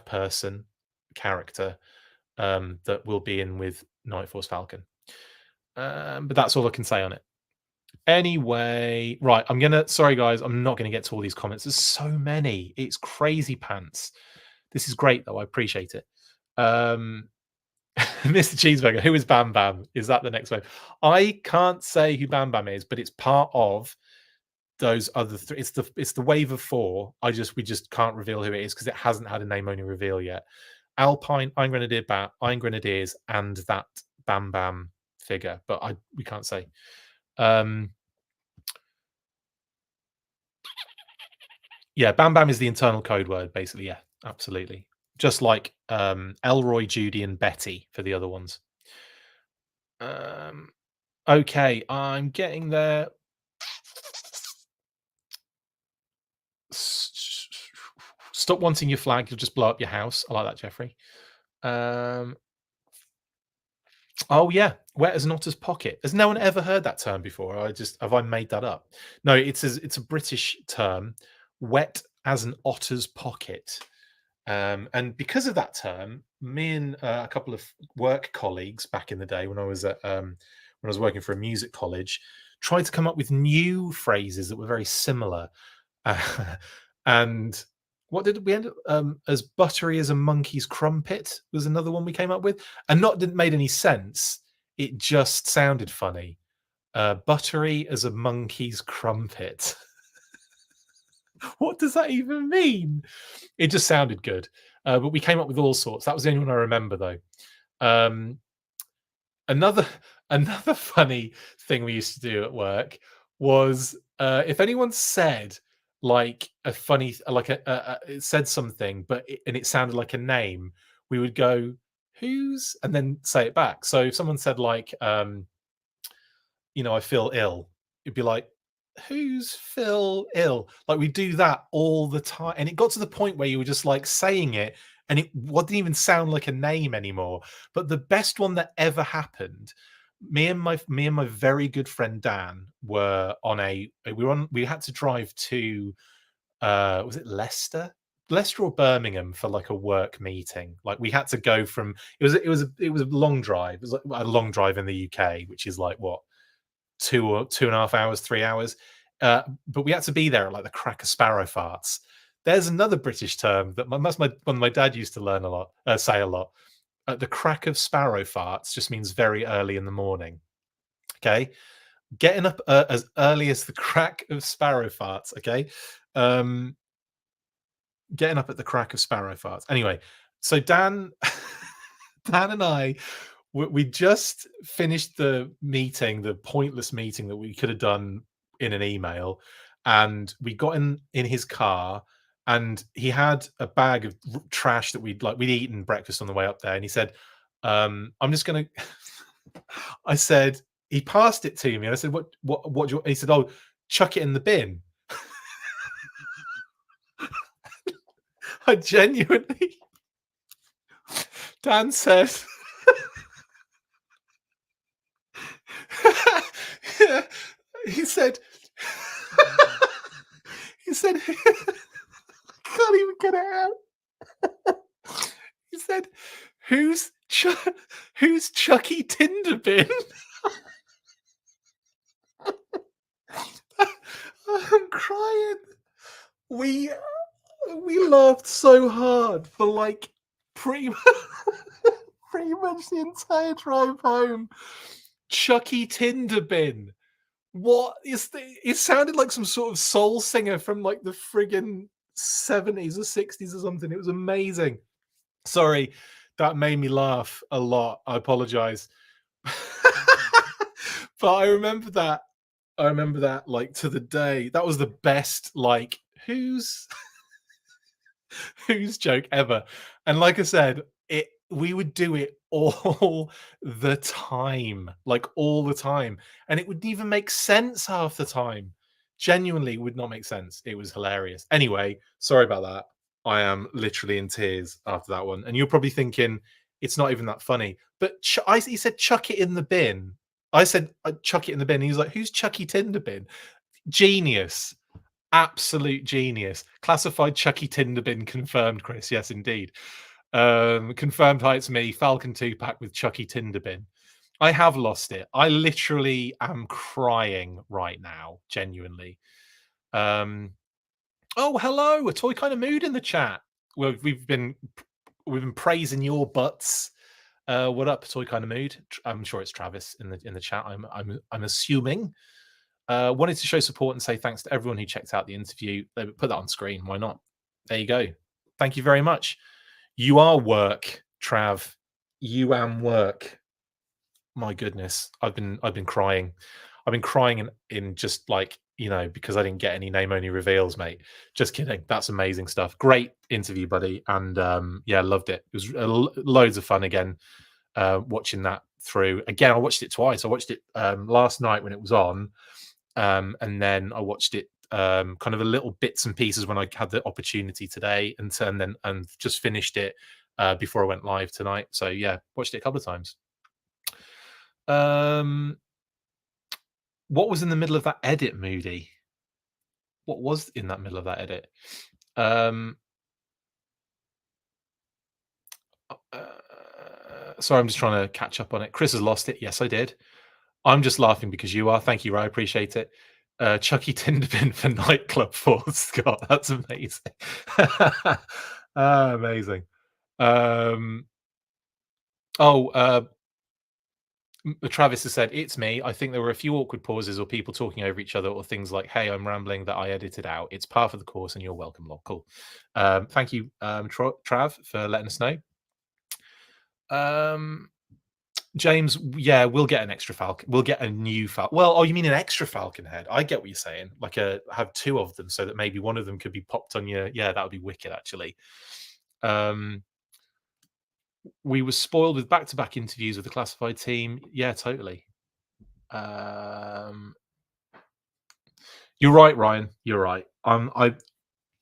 person character that will be in with Night Force Falcon. But that's all I can say on it. Anyway, right, sorry guys, I'm not gonna get to all these comments. There's so many. It's crazy pants. This is great though. I appreciate it. Mr. Cheeseburger, who is Bam Bam? Is that the next wave? I can't say who Bam Bam is, but it's part of those other three. It's the wave of 4. We just can't reveal who it is because it hasn't had a name only reveal yet. Alpine, Iron Grenadier bat, Iron Grenadiers, and that Bam Bam figure, but we can't say. Yeah, Bam Bam is the internal code word, basically. Yeah, absolutely. Just like Elroy, Judy, and Betty for the other ones. Okay, I'm getting there. Stop wanting your flag, you'll just blow up your house. I like that, Jeffrey. Oh yeah, wet as an otter's pocket. Has no one ever heard that term before? Have I made that up? No, it's a British term, wet as an otter's pocket. And because of that term, me and a couple of work colleagues back in the day when I was working for a music college, tried to come up with new phrases that were very similar. And what did we end up? As buttery as a monkey's crumpet was another one we came up with, and didn't made any sense. It just sounded funny. Buttery as a monkey's crumpet. What does that even mean? It just sounded good. But we came up with all sorts. That was the only one I remember, though. Another funny thing we used to do at work was if anyone said like a funny, like it said something, and it sounded like a name, we would go, "Who's?" and then say it back. So if someone said like, I feel ill, it'd be like, "Who's Phil ill?" Like we do that all the time, and it got to the point where you were just like saying it, and it didn't even sound like a name anymore. But the best one that ever happened, me and my very good friend Dan were we had to drive to was it Leicester or Birmingham for like a work meeting. Like we had to go from it was a long drive. It was like a long drive in the UK, which is like what, 2.5 hours, 3 hours. But we had to be there at like the crack of sparrow farts. There's another British term that my dad used to say a lot. The crack of sparrow farts just means very early in the morning. Okay, getting up as early as the crack of sparrow farts. Okay, getting up at the crack of sparrow farts. Anyway, so Dan, Dan and I we just finished the meeting, the pointless meeting that we could have done in an email, and we got in his car, and he had a bag of trash that we'd eaten breakfast on the way up there, and he said, "I'm just gonna." I said, he passed it to me, and I said, "What do you?" He said, "Oh, chuck it in the bin." I genuinely, Dan said. Yeah, he said, he said, I can't even get it out. He said, who's Chucky Tinderbin? I'm crying. We laughed so hard for like pretty much the entire drive home. Chucky Tinderbin. What is it sounded like some sort of soul singer from like the friggin' 70s or 60s or something. It was amazing. Sorry, that made me laugh a lot. I apologize. But I remember that. I remember that like to the day. That was the best, like, who's joke ever. And like I said, we would do it all the time, like all the time, and it wouldn't even make sense half the time. Genuinely would not make sense. It was hilarious. Anyway, sorry about that. I am literally in tears after that one, and you're probably thinking it's not even that funny. But he said chuck it in the bin. I said chuck it in the bin. He was like, "Who's Chucky Tinderbin?" Genius. Absolute genius. Classified Chucky Tinderbin confirmed, Chris. Yes, indeed. Confirmed, hi, it's me, Falcon 2-pack with Chucky Tinderbin. I have lost it. I literally am crying right now, genuinely. Oh, hello, a toy kind of mood in the chat. Well, we've been praising your butts. What up, toy kind of mood? I'm sure it's Travis in the chat. I'm assuming. Wanted to show support and say thanks to everyone who checked out the interview. Put that on screen. Why not? There you go. Thank you very much. You are work, Trav. You am work. My goodness, I've been crying. I've been crying in just like, because I didn't get any name only reveals, mate. Just kidding. That's amazing stuff. Great interview, buddy, and yeah, loved it. It was loads of fun again. Watching that through again. I watched it twice. I watched it last night when it was on, and then I watched it kind of a little bits and pieces when I had the opportunity today, and then just finished it before I went live tonight. So yeah, watched it a couple of times. What was in the middle of that edit, Moody? What was in that middle of that edit? Sorry, I'm just trying to catch up on it. Chris has lost it. Yes, I did. I'm just laughing because you are. Thank you, Ray. I appreciate it. Chucky Tinderbin for nightclub for Scott. That's amazing. Amazing. Travis has said, it's me. I think there were a few awkward pauses or people talking over each other or things like, hey, I'm rambling that I edited out. It's part of the course and you're welcome, lol. Cool. Thank you, Trav, for letting us know. James, yeah, we'll get an extra Falcon. We'll get a new Falcon. Well, oh, you mean an extra Falcon head? I get what you're saying. Like have two of them so that maybe one of them could be popped on your. Yeah, that would be wicked, actually. We were spoiled with back-to-back interviews with the classified team. Yeah, totally. You're right, Ryan. You're right. I'm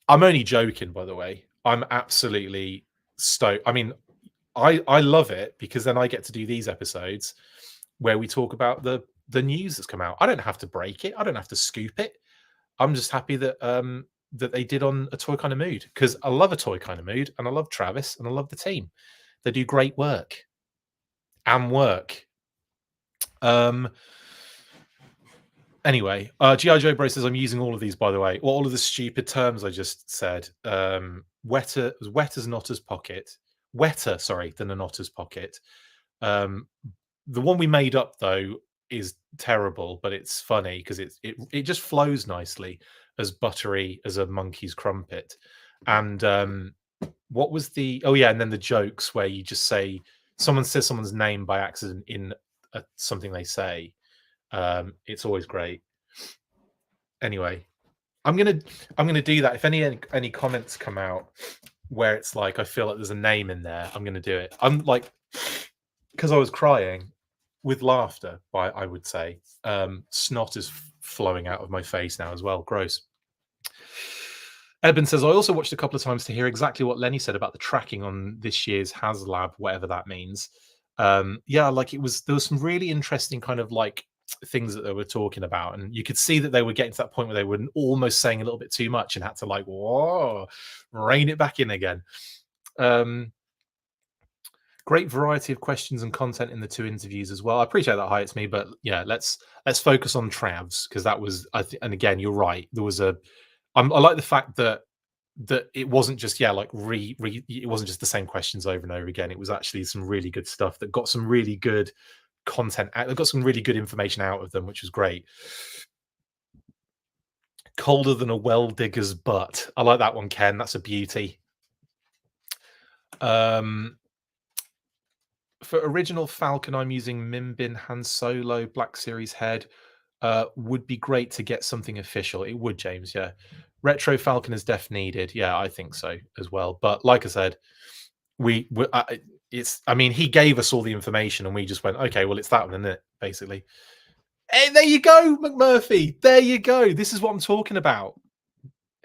only joking, by the way. I'm absolutely stoked. I mean, I love it because then I get to do these episodes where we talk about the news that's come out. I don't have to break it. I don't have to scoop it. I'm just happy that that they did on a Toy Kind of Mood because I love a Toy Kind of Mood and I love Travis and I love the team. They do great work and work. Anyway, G.I. Joe Bro says, I'm using all of these, by the way. All of the stupid terms I just said. Wetter as an otter's pocket. Wetter, sorry, than an otter's pocket. The one we made up, though, is terrible, but it's funny because it just flows nicely as buttery as a monkey's crumpet. And what was the... Oh, yeah, and then the jokes where you just say... Someone says someone's name by accident in something they say. It's always great. Anyway, I'm gonna do that. If any comments come out where it's like I feel like there's a name in there, I'm gonna do it. I'm like, because I was crying with laughter. I would say snot is flowing out of my face now as well. Gross. Eben says, I also watched a couple of times to hear exactly what Lenny said about the tracking on this year's HasLab, whatever that means. Yeah, like there was some really interesting kind of like things that they were talking about, and you could see that they were getting to that point where they were almost saying a little bit too much and had to like, whoa, rein it back in again. Great variety of questions and content in the two interviews as well. I appreciate that. Hi, it's me, but yeah, let's focus on Trav's because that was and again, you're right. There was I like the fact that it wasn't just it wasn't just the same questions over and over again. It was actually some really good stuff that got some really good content out. They got some really good information out of them, which was great. Colder than a well digger's butt. I like that one, Ken. That's a beauty. For original Falcon, I'm using Mimbin Han Solo Black Series head. Would be great to get something official. It would, James. Yeah. Retro Falcon is def needed. Yeah, I think so as well. But like I said, I mean, he gave us all the information and we just went, okay, well, it's that one, isn't it? Basically. Hey, there you go, McMurphy. There you go. This is what I'm talking about.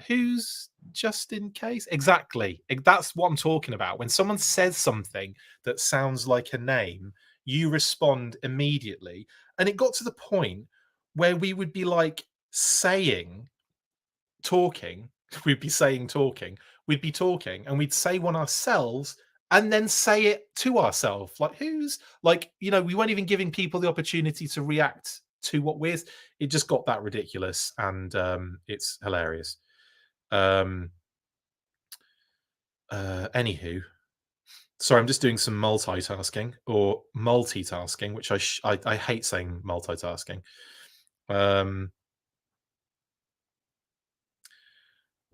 Who's just in case? Exactly. That's what I'm talking about. When someone says something that sounds like a name, you respond immediately. And it got to the point where we would be like talking, we'd be talking, and we'd say one ourselves and then say it to ourselves. Like, who's like, we weren't even giving people the opportunity to react to what we're. It just got that ridiculous, and it's hilarious. Anywho, sorry, I'm just doing some multitasking, which I hate saying multitasking.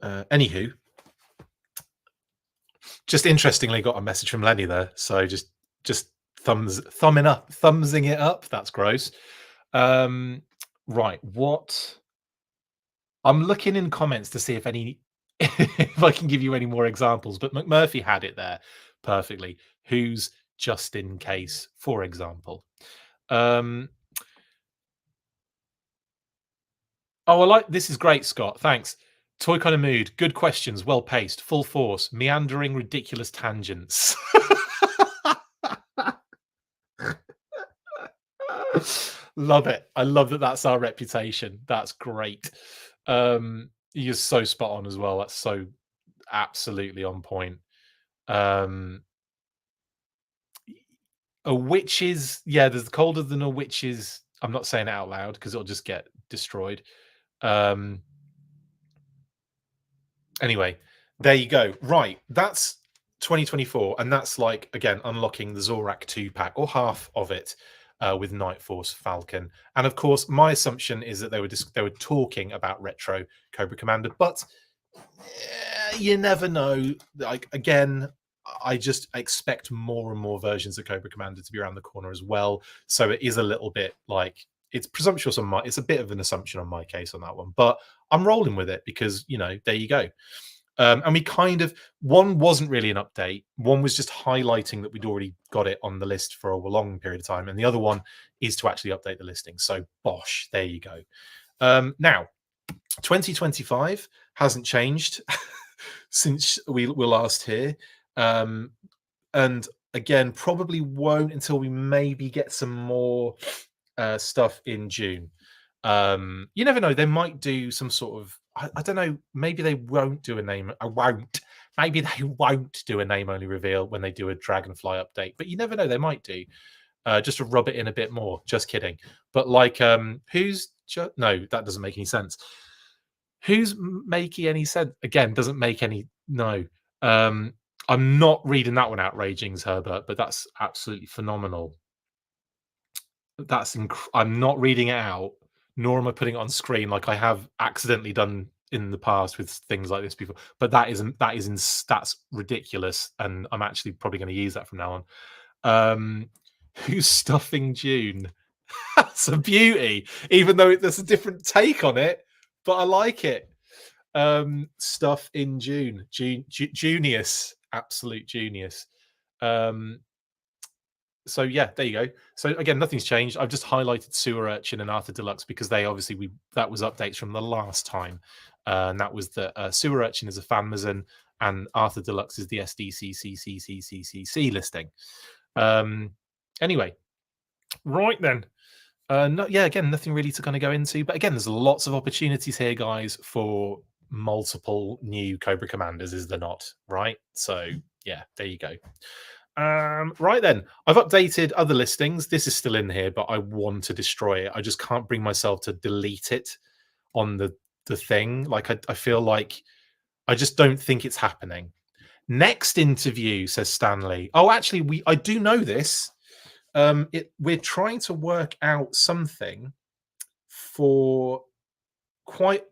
Anywho, Just interestingly, got a message from Lenny there. So just thumbsing it up. That's gross. Right. What I'm looking in comments to see if any if I can give you any more examples, but McMurphy had it there perfectly. Who's just in case, for example. Um, oh, I like this is great, Scott. Thanks. Toy kind of mood. Good questions, well paced, full force, meandering, ridiculous tangents. Love it. I love that that's our reputation. That's great. You're so spot on as well. That's so absolutely on point. Um, a witch's yeah, there's colder than a witch's. I'm not saying it out loud because it'll just get destroyed. Um, anyway, there you go. Right, that's 2024, and that's like again unlocking the Zorak 2-pack or half of it with Night Force Falcon. And of course, my assumption is that they were talking about retro Cobra Commander, but you never know. Like again, I just expect more and more versions of Cobra Commander to be around the corner as well. So it is a little bit like it's presumptuous on my. It's a bit of an assumption on my case on that one, but I'm rolling with it because there you go. And we kind of one wasn't really an update. One was just highlighting that we'd already got it on the list for a long period of time, and the other one is to actually update the listing. So bosh, there you go. Now, 2025 hasn't changed since we were last here, and again probably won't until we maybe get some more stuff in June. You never know, they might do some sort of I don't know, maybe they won't do a name. I won't. Maybe they won't do a name only reveal when they do a Dragonfly update, but you never know, they might do. Just to rub it in a bit more. Just kidding. But like, no, that doesn't make any sense. Who's making any sense? Again, doesn't make any no. I'm not reading that one out, Ragings Herbert, but that's absolutely phenomenal. I'm not reading it out, nor am I putting it on screen like I have accidentally done in the past with things like this before. But that's ridiculous, and I'm actually probably going to use that from now on. Who's stuffing June? That's a beauty, even though there's a different take on it, but I like it. Stuff in Junius, absolute genius. So yeah, there you go. So again, nothing's changed. I've just highlighted Sewer Urchin and Arthur Deluxe because they obviously that was updates from the last time, and that was that Sewer Urchin is a Fanmazon and Arthur Deluxe is the SDCCCCCCC listing. Anyway, right then. Again, nothing really to kind of go into, but again, there's lots of opportunities here, guys, for multiple new Cobra Commanders, is there not? Right? So yeah, there you go. Right then, I've updated other listings. This is still in here, but I want to destroy it. I just can't bring myself to delete it on the thing. Like I feel like I just don't think it's happening. Next interview, says Stanley. Oh, actually, I do know this. We're trying to work out something for quite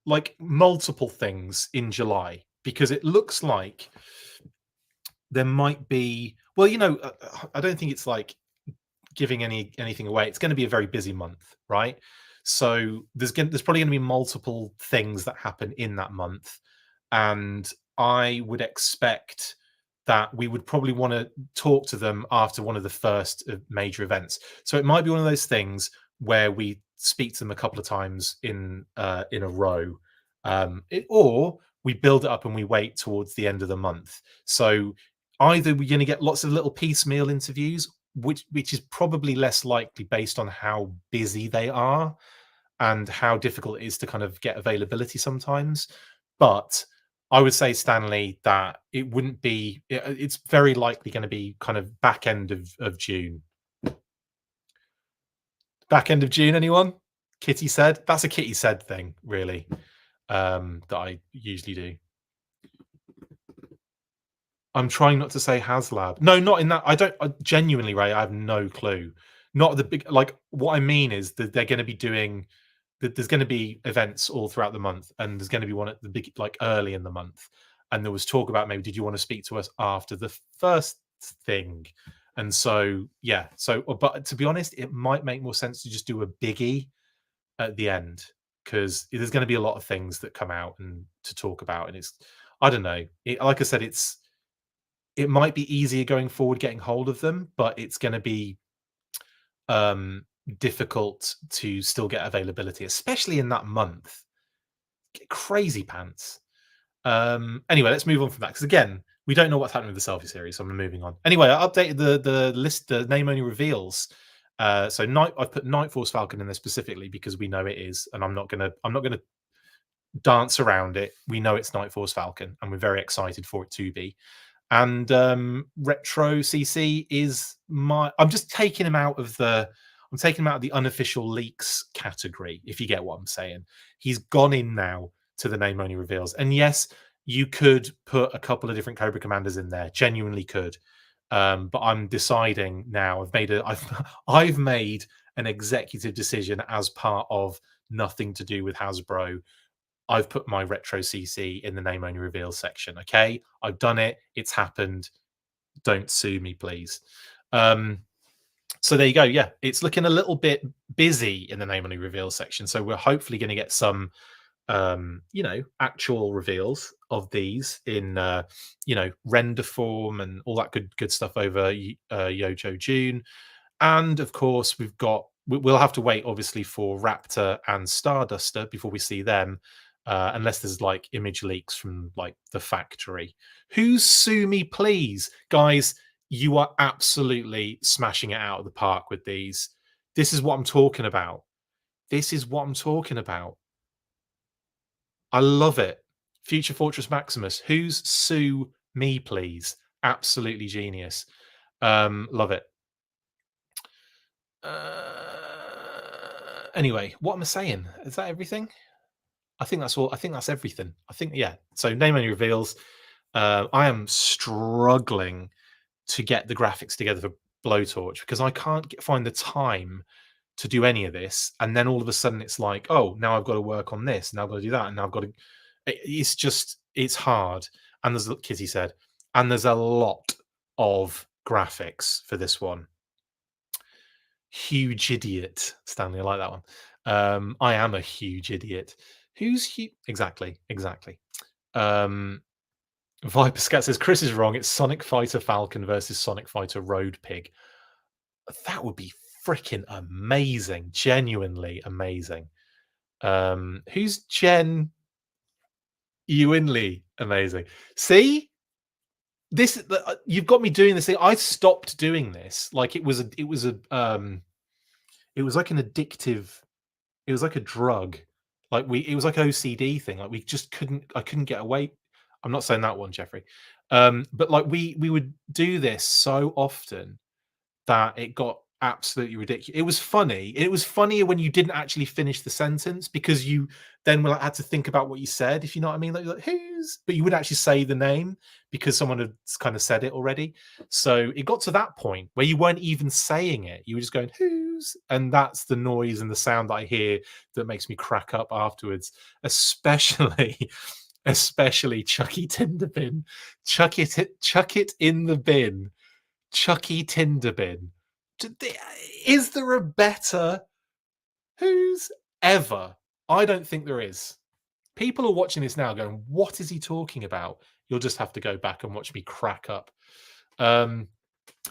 like multiple things in July because it looks like there might be I don't think it's like giving anything away. It's going to be a very busy month, right? So there's probably going to be multiple things that happen in that month, and I would expect that we would probably want to talk to them after one of the first major events. So it might be one of those things where we speak to them a couple of times in a row, or we build it up and we wait towards the end of the month. So either we're going to get lots of little piecemeal interviews, which is probably less likely based on how busy they are and how difficult it is to kind of get availability sometimes. But I would say, Stanley, that it wouldn't be. It's very likely going to be kind of back end of June. Back end of June, anyone? Kitty said. That's a Kitty said thing, really, that I usually do. I'm trying not to say HasLab. No, not in that. Genuinely, Ray, I have no clue. Not the big, like, what I mean is that they're going to be doing, that there's going to be events all throughout the month, and there's going to be one at the big, like, early in the month. and there was talk about maybe, did you want to speak to us after the first thing? And so, yeah, so, but to be honest, it might make more sense to just do a biggie at the end, because there's going to be a lot of things that come out and to talk about, and it's, I don't know, like I said, it might be easier going forward getting hold of them, but it's going to be um difficult to still get availability, especially in that month. Crazy pants. Anyway, let's move on from that, because again, we don't know what's happening with the selfie series, so I'm moving on. Anyway, I updated the list, the name only reveals. So I've put Night Force Falcon in there specifically because we know it is, and I'm not gonna dance around it. We know it's Night Force Falcon, and we're very excited for it to be. And Retro CC is my. I'm taking him out of the unofficial leaks category, if you get what I'm saying. He's gone in now to the name only reveals. And yes, you could put a couple of different Cobra Commanders in there, genuinely could. But I'm deciding now. I've made an executive decision as part of nothing to do with Hasbro. I've put my Retro CC in the name only reveals section. Okay, I've done it. It's happened. Don't sue me, please. So there you go. Yeah, it's looking a little bit busy in the name only reveals section. So we're hopefully going to get some, actual reveals of these in, render form and all that good stuff over Yojo June. And of course, we'll have to wait, obviously, for Raptor and Starduster before we see them, unless there's like image leaks from like the factory. Who's sue me, please, guys? You are absolutely smashing it out of the park with these. This is what I'm talking about. This is what I'm talking about. I love it. Future Fortress Maximus. Who's sue me, please? Absolutely genius. Love it. Anyway, what am I saying? Is that everything? I think that's all. I think that's everything. I think, yeah. So name only reveals. I am struggling to get the graphics together for Blowtorch because I can't find the time to do any of this. And then all of a sudden it's like, oh, now I've got to work on this. Now I've got to do that. And now I've got to. It's hard. And there's, Kitty said, and there's a lot of graphics for this one. Huge idiot, Stanley. I like that one. I am a huge idiot. Who's huge? Exactly. Viper Scat says Chris is wrong. It's Sonic Fighter Falcon versus Sonic Fighter Road Pig. That would be freaking amazing. Genuinely amazing. Who's Jen Ewanley? Amazing. See, this you've got me doing this thing. I stopped doing this. Like it was like an addictive. It was like a drug. It was like OCD thing. Like I couldn't get away. I'm not saying that one, Jeffrey. But like we would do this so often that it got absolutely ridiculous. It was funny. It was funnier when you didn't actually finish the sentence because you then had to think about what you said, if you know what I mean. Like who's, but you would actually say the name because someone had kind of said it already. So it got to that point where you weren't even saying it. You were just going, who's, and that's the noise and the sound that I hear that makes me crack up afterwards, especially Chucky Tinderbin. Chuck it in the bin. Chucky Tinderbin. Is there a better who's ever? I don't think there is. People are watching this now going, what is he talking about? You'll just have to go back and watch me crack up.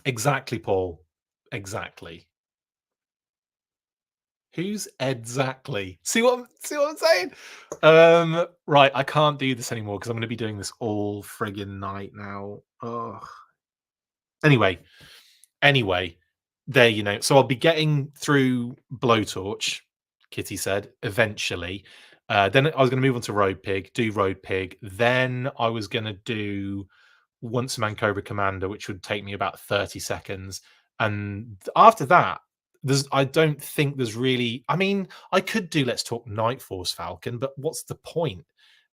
Exactly, Paul. Exactly. Who's exactly? See what I'm saying? Right, I can't do this anymore because I'm going to be doing this all friggin' night now. Oh. Anyway, there, so I'll be getting through Blowtorch, Kitty said, eventually. Then I was going to move on to Road Pig, do Road Pig. Then I was going to do Once a Man Cobra Commander, which would take me about 30 seconds. And after that, I don't think there's really, I mean, I could do Let's Talk Night Force Falcon, but what's the point?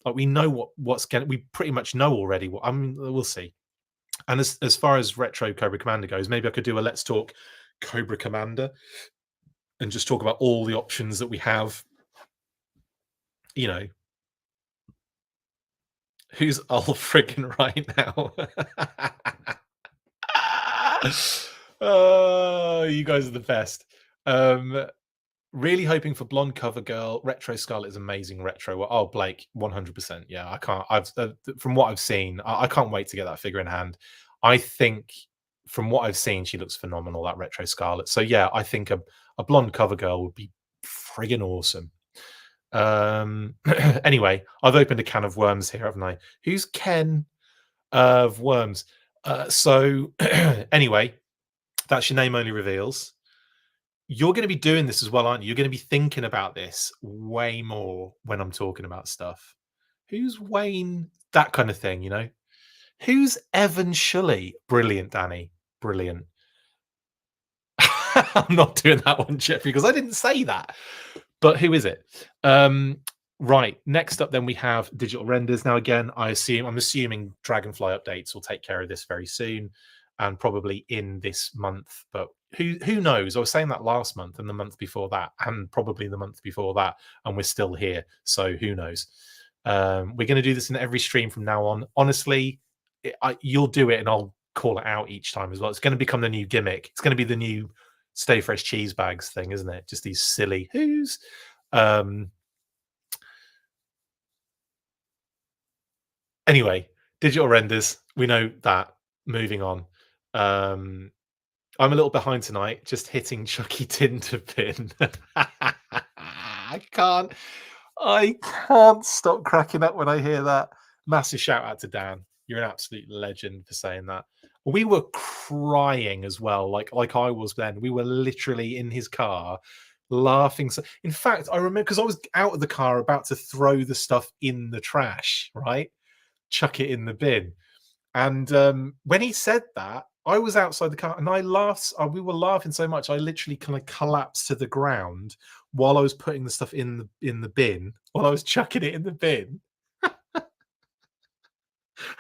Like we know we pretty much know already what, I mean, we'll see. And as far as retro Cobra Commander goes, maybe I could do a Let's Talk Cobra Commander and just talk about all the options that we have, Who's all friggin' right now? Oh, you guys are the best. Um, really hoping for blonde cover girl. Retro Scarlet is amazing. Retro. Oh, Blake, 100%. Yeah, I can't. From what I've seen, I can't wait to get that figure in hand. I think from what I've seen, she looks phenomenal. That Retro Scarlet. So yeah, I think a blonde cover girl would be friggin' awesome. Anyway, I've opened a can of worms here, haven't I? Who's Ken of Worms? So anyway, that's your name only reveals. You're going to be doing this as well, aren't you? You're going to be thinking about this way more when I'm talking about stuff. Who's Wayne? That kind of thing, you know? Who's Evan Shully? Brilliant, Danny. Brilliant. I'm not doing that one, Jeffrey, because I didn't say that. But who is it? Right. Next up, then we have digital renders. Now, again, I'm assuming Dragonfly updates will take care of this very soon, and probably in this month. But who knows? I was saying that last month and the month before that, and probably the month before that, and we're still here. So who knows? We're going to do this in every stream from now on. Honestly, you'll do it, and I'll call it out each time as well. It's going to become the new gimmick. It's going to be the new Stay Fresh cheese bags thing, isn't it? Just these silly who's. Anyway, digital renders. We know that. Moving on. I'm a little behind tonight, just hitting Chucky Tinder pin. I can't stop cracking up when I hear that. Massive shout out to Dan. You're an absolute legend for saying that. We were crying as well, like I was then. We were literally in his car laughing. So, in fact, I remember because I was out of the car about to throw the stuff in the trash, right? Chuck it in the bin. And when he said that, I was outside the car and I laughed. We were laughing so much, I literally kind of collapsed to the ground while I was putting the stuff in the bin, while I was chucking it in the bin.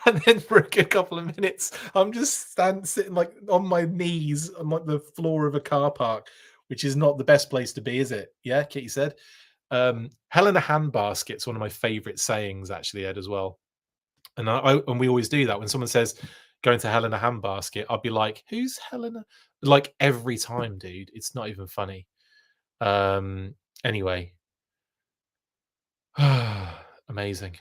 And then for a good couple of minutes, I'm just sitting like on my knees on like the floor of a car park, which is not the best place to be, is it? Yeah, Kitty said. Hell in a handbasket's one of my favorite sayings, actually, Ed, as well. And we always do that when someone says going to hell in a handbasket. I'll be like, "Who's Helena?" Like every time, dude. It's not even funny. Um. Anyway, amazing.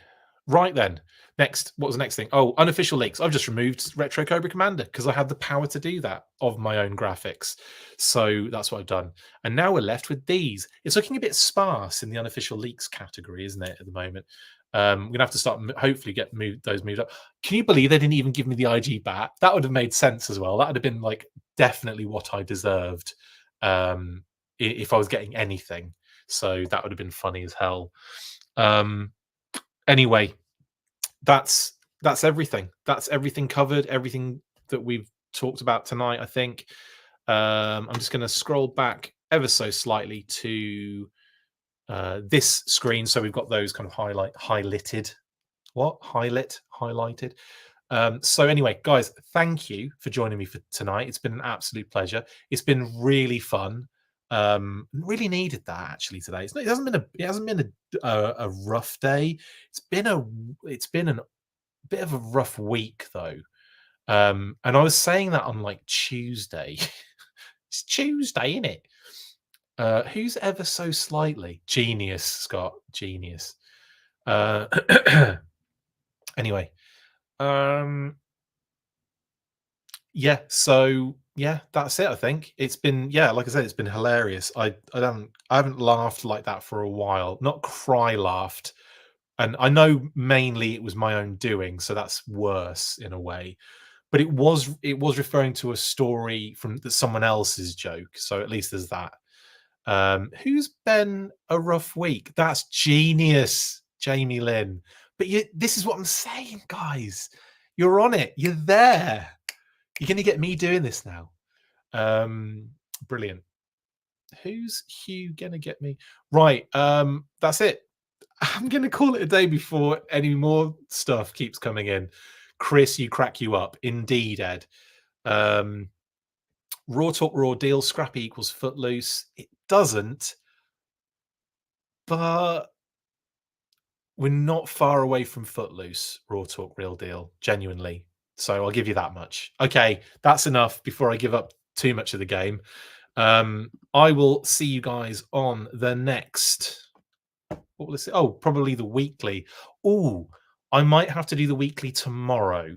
Right then. Next, what was the next thing? Oh, unofficial leaks. I've just removed Retro Cobra Commander because I had the power to do that of my own graphics. So that's what I've done. And now we're left with these. It's looking a bit sparse in the unofficial leaks category, isn't it, at the moment? We're gonna have to start hopefully get those moved up. Can you believe they didn't even give me the IG bat? That would have made sense as well. That would have been like definitely what I deserved if I was getting anything. So that would have been funny as hell. Anyway, that's everything. That's everything covered. Everything that we've talked about tonight. I think. I'm just going to scroll back ever so slightly to this screen, so we've got those kind of highlighted. What highlighted? So anyway, guys, thank you for joining me for tonight. It's been an absolute pleasure. It's been really fun. Really needed that actually today. It hasn't been a rough day. It's been a bit of a rough week though. And I was saying that on like Tuesday. It's Tuesday, isn't it? Who's ever so slightly genius, Scott? Genius. Anyway, yeah. So yeah, that's it. I think it's been like I said, it's been hilarious. I haven't laughed like that for a while. Not cry laughed, and I know mainly it was my own doing, so that's worse in a way. But it was referring to a story from someone else's joke, so at least there's that. Who's been a rough week? That's genius, Jamie Lynn. But this is what I'm saying, guys. You're on it. You're there. You're going to get me doing this now. Brilliant. Who's Hugh going to get me? Right. That's it. I'm going to call it a day before any more stuff keeps coming in. Chris, you crack you up. Indeed, Ed. Raw talk, raw deal. Scrappy equals footloose. It doesn't. But we're not far away from Footloose, Raw Talk, Real Deal, genuinely. So I'll give you that much. Okay, that's enough before I give up too much of the game. I will see you guys on the next. What will I say? Oh, probably the weekly. Oh, I might have to do the weekly tomorrow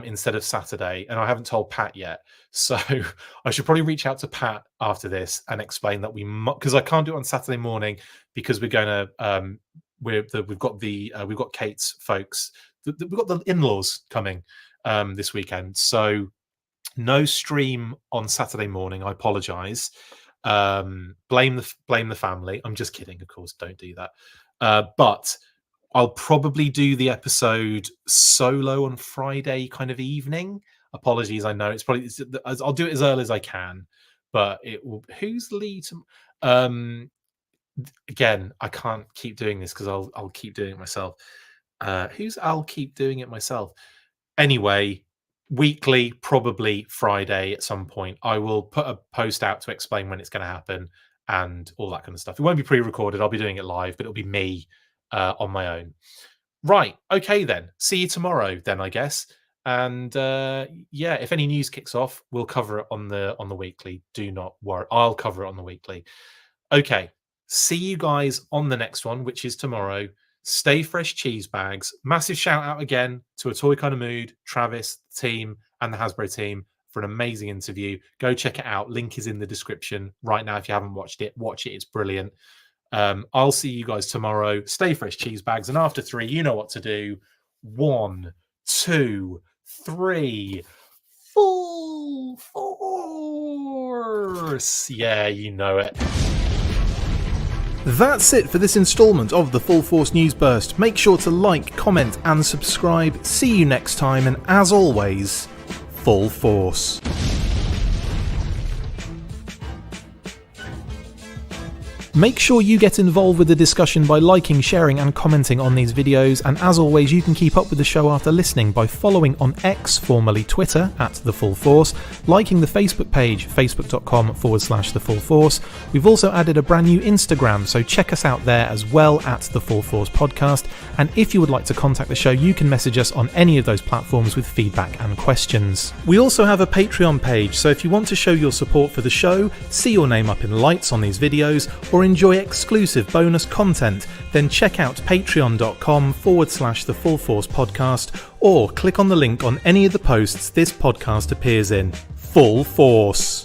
instead of Saturday, and I haven't told Pat yet. So I should probably reach out to Pat after this and explain that because I can't do it on Saturday morning because we're going to we've got Kate's folks, we've got the in-laws coming this weekend, so no stream on Saturday morning. I apologize. Blame the family. I'm just kidding, of course. Don't do that. But I'll probably do the episode solo on Friday kind of evening. Apologies, I know I'll do it as early as I can, but it will. Who's the lead? Again, I can't keep doing this because I'll keep doing it myself. I'll keep doing it myself. Anyway, weekly, probably Friday at some point. I will put a post out to explain when it's going to happen and all that kind of stuff. It won't be pre-recorded. I'll be doing it live, but it'll be me on my own. Right. Okay, then. See you tomorrow, then, I guess. And yeah, if any news kicks off, we'll cover it on the weekly. Do not worry. I'll cover it on the weekly. Okay. See you guys on the next one, which is tomorrow. Stay fresh, cheese bags. Massive shout out again to A Toy Kind of Mood, Travis, the team, and the Hasbro team for an amazing interview. Go check it out. Link is in the description right now. If you haven't watched it, watch it. It's brilliant. I'll see you guys tomorrow. Stay fresh, cheese bags. And after 3, you know what to do. 1, 2, 3. Full force. Yeah, you know it. That's it for this installment of the Full Force News Burst. Make sure to like, comment and subscribe. See you next time, and as always, Full Force. Make sure you get involved with the discussion by liking, sharing and commenting on these videos, and as always you can keep up with the show after listening by following on X, formerly Twitter, @The Full Force, liking the Facebook page, facebook.com/The Full Force. We've also added a brand new Instagram, so check us out there as well, @The Full Force Podcast, and if you would like to contact the show you can message us on any of those platforms with feedback and questions. We also have a Patreon page, so if you want to show your support for the show, see your name up in lights on these videos, or enjoy exclusive bonus content, then check out patreon.com/The Full Force Podcast, or click on the link on any of the posts this podcast appears in. Full Force.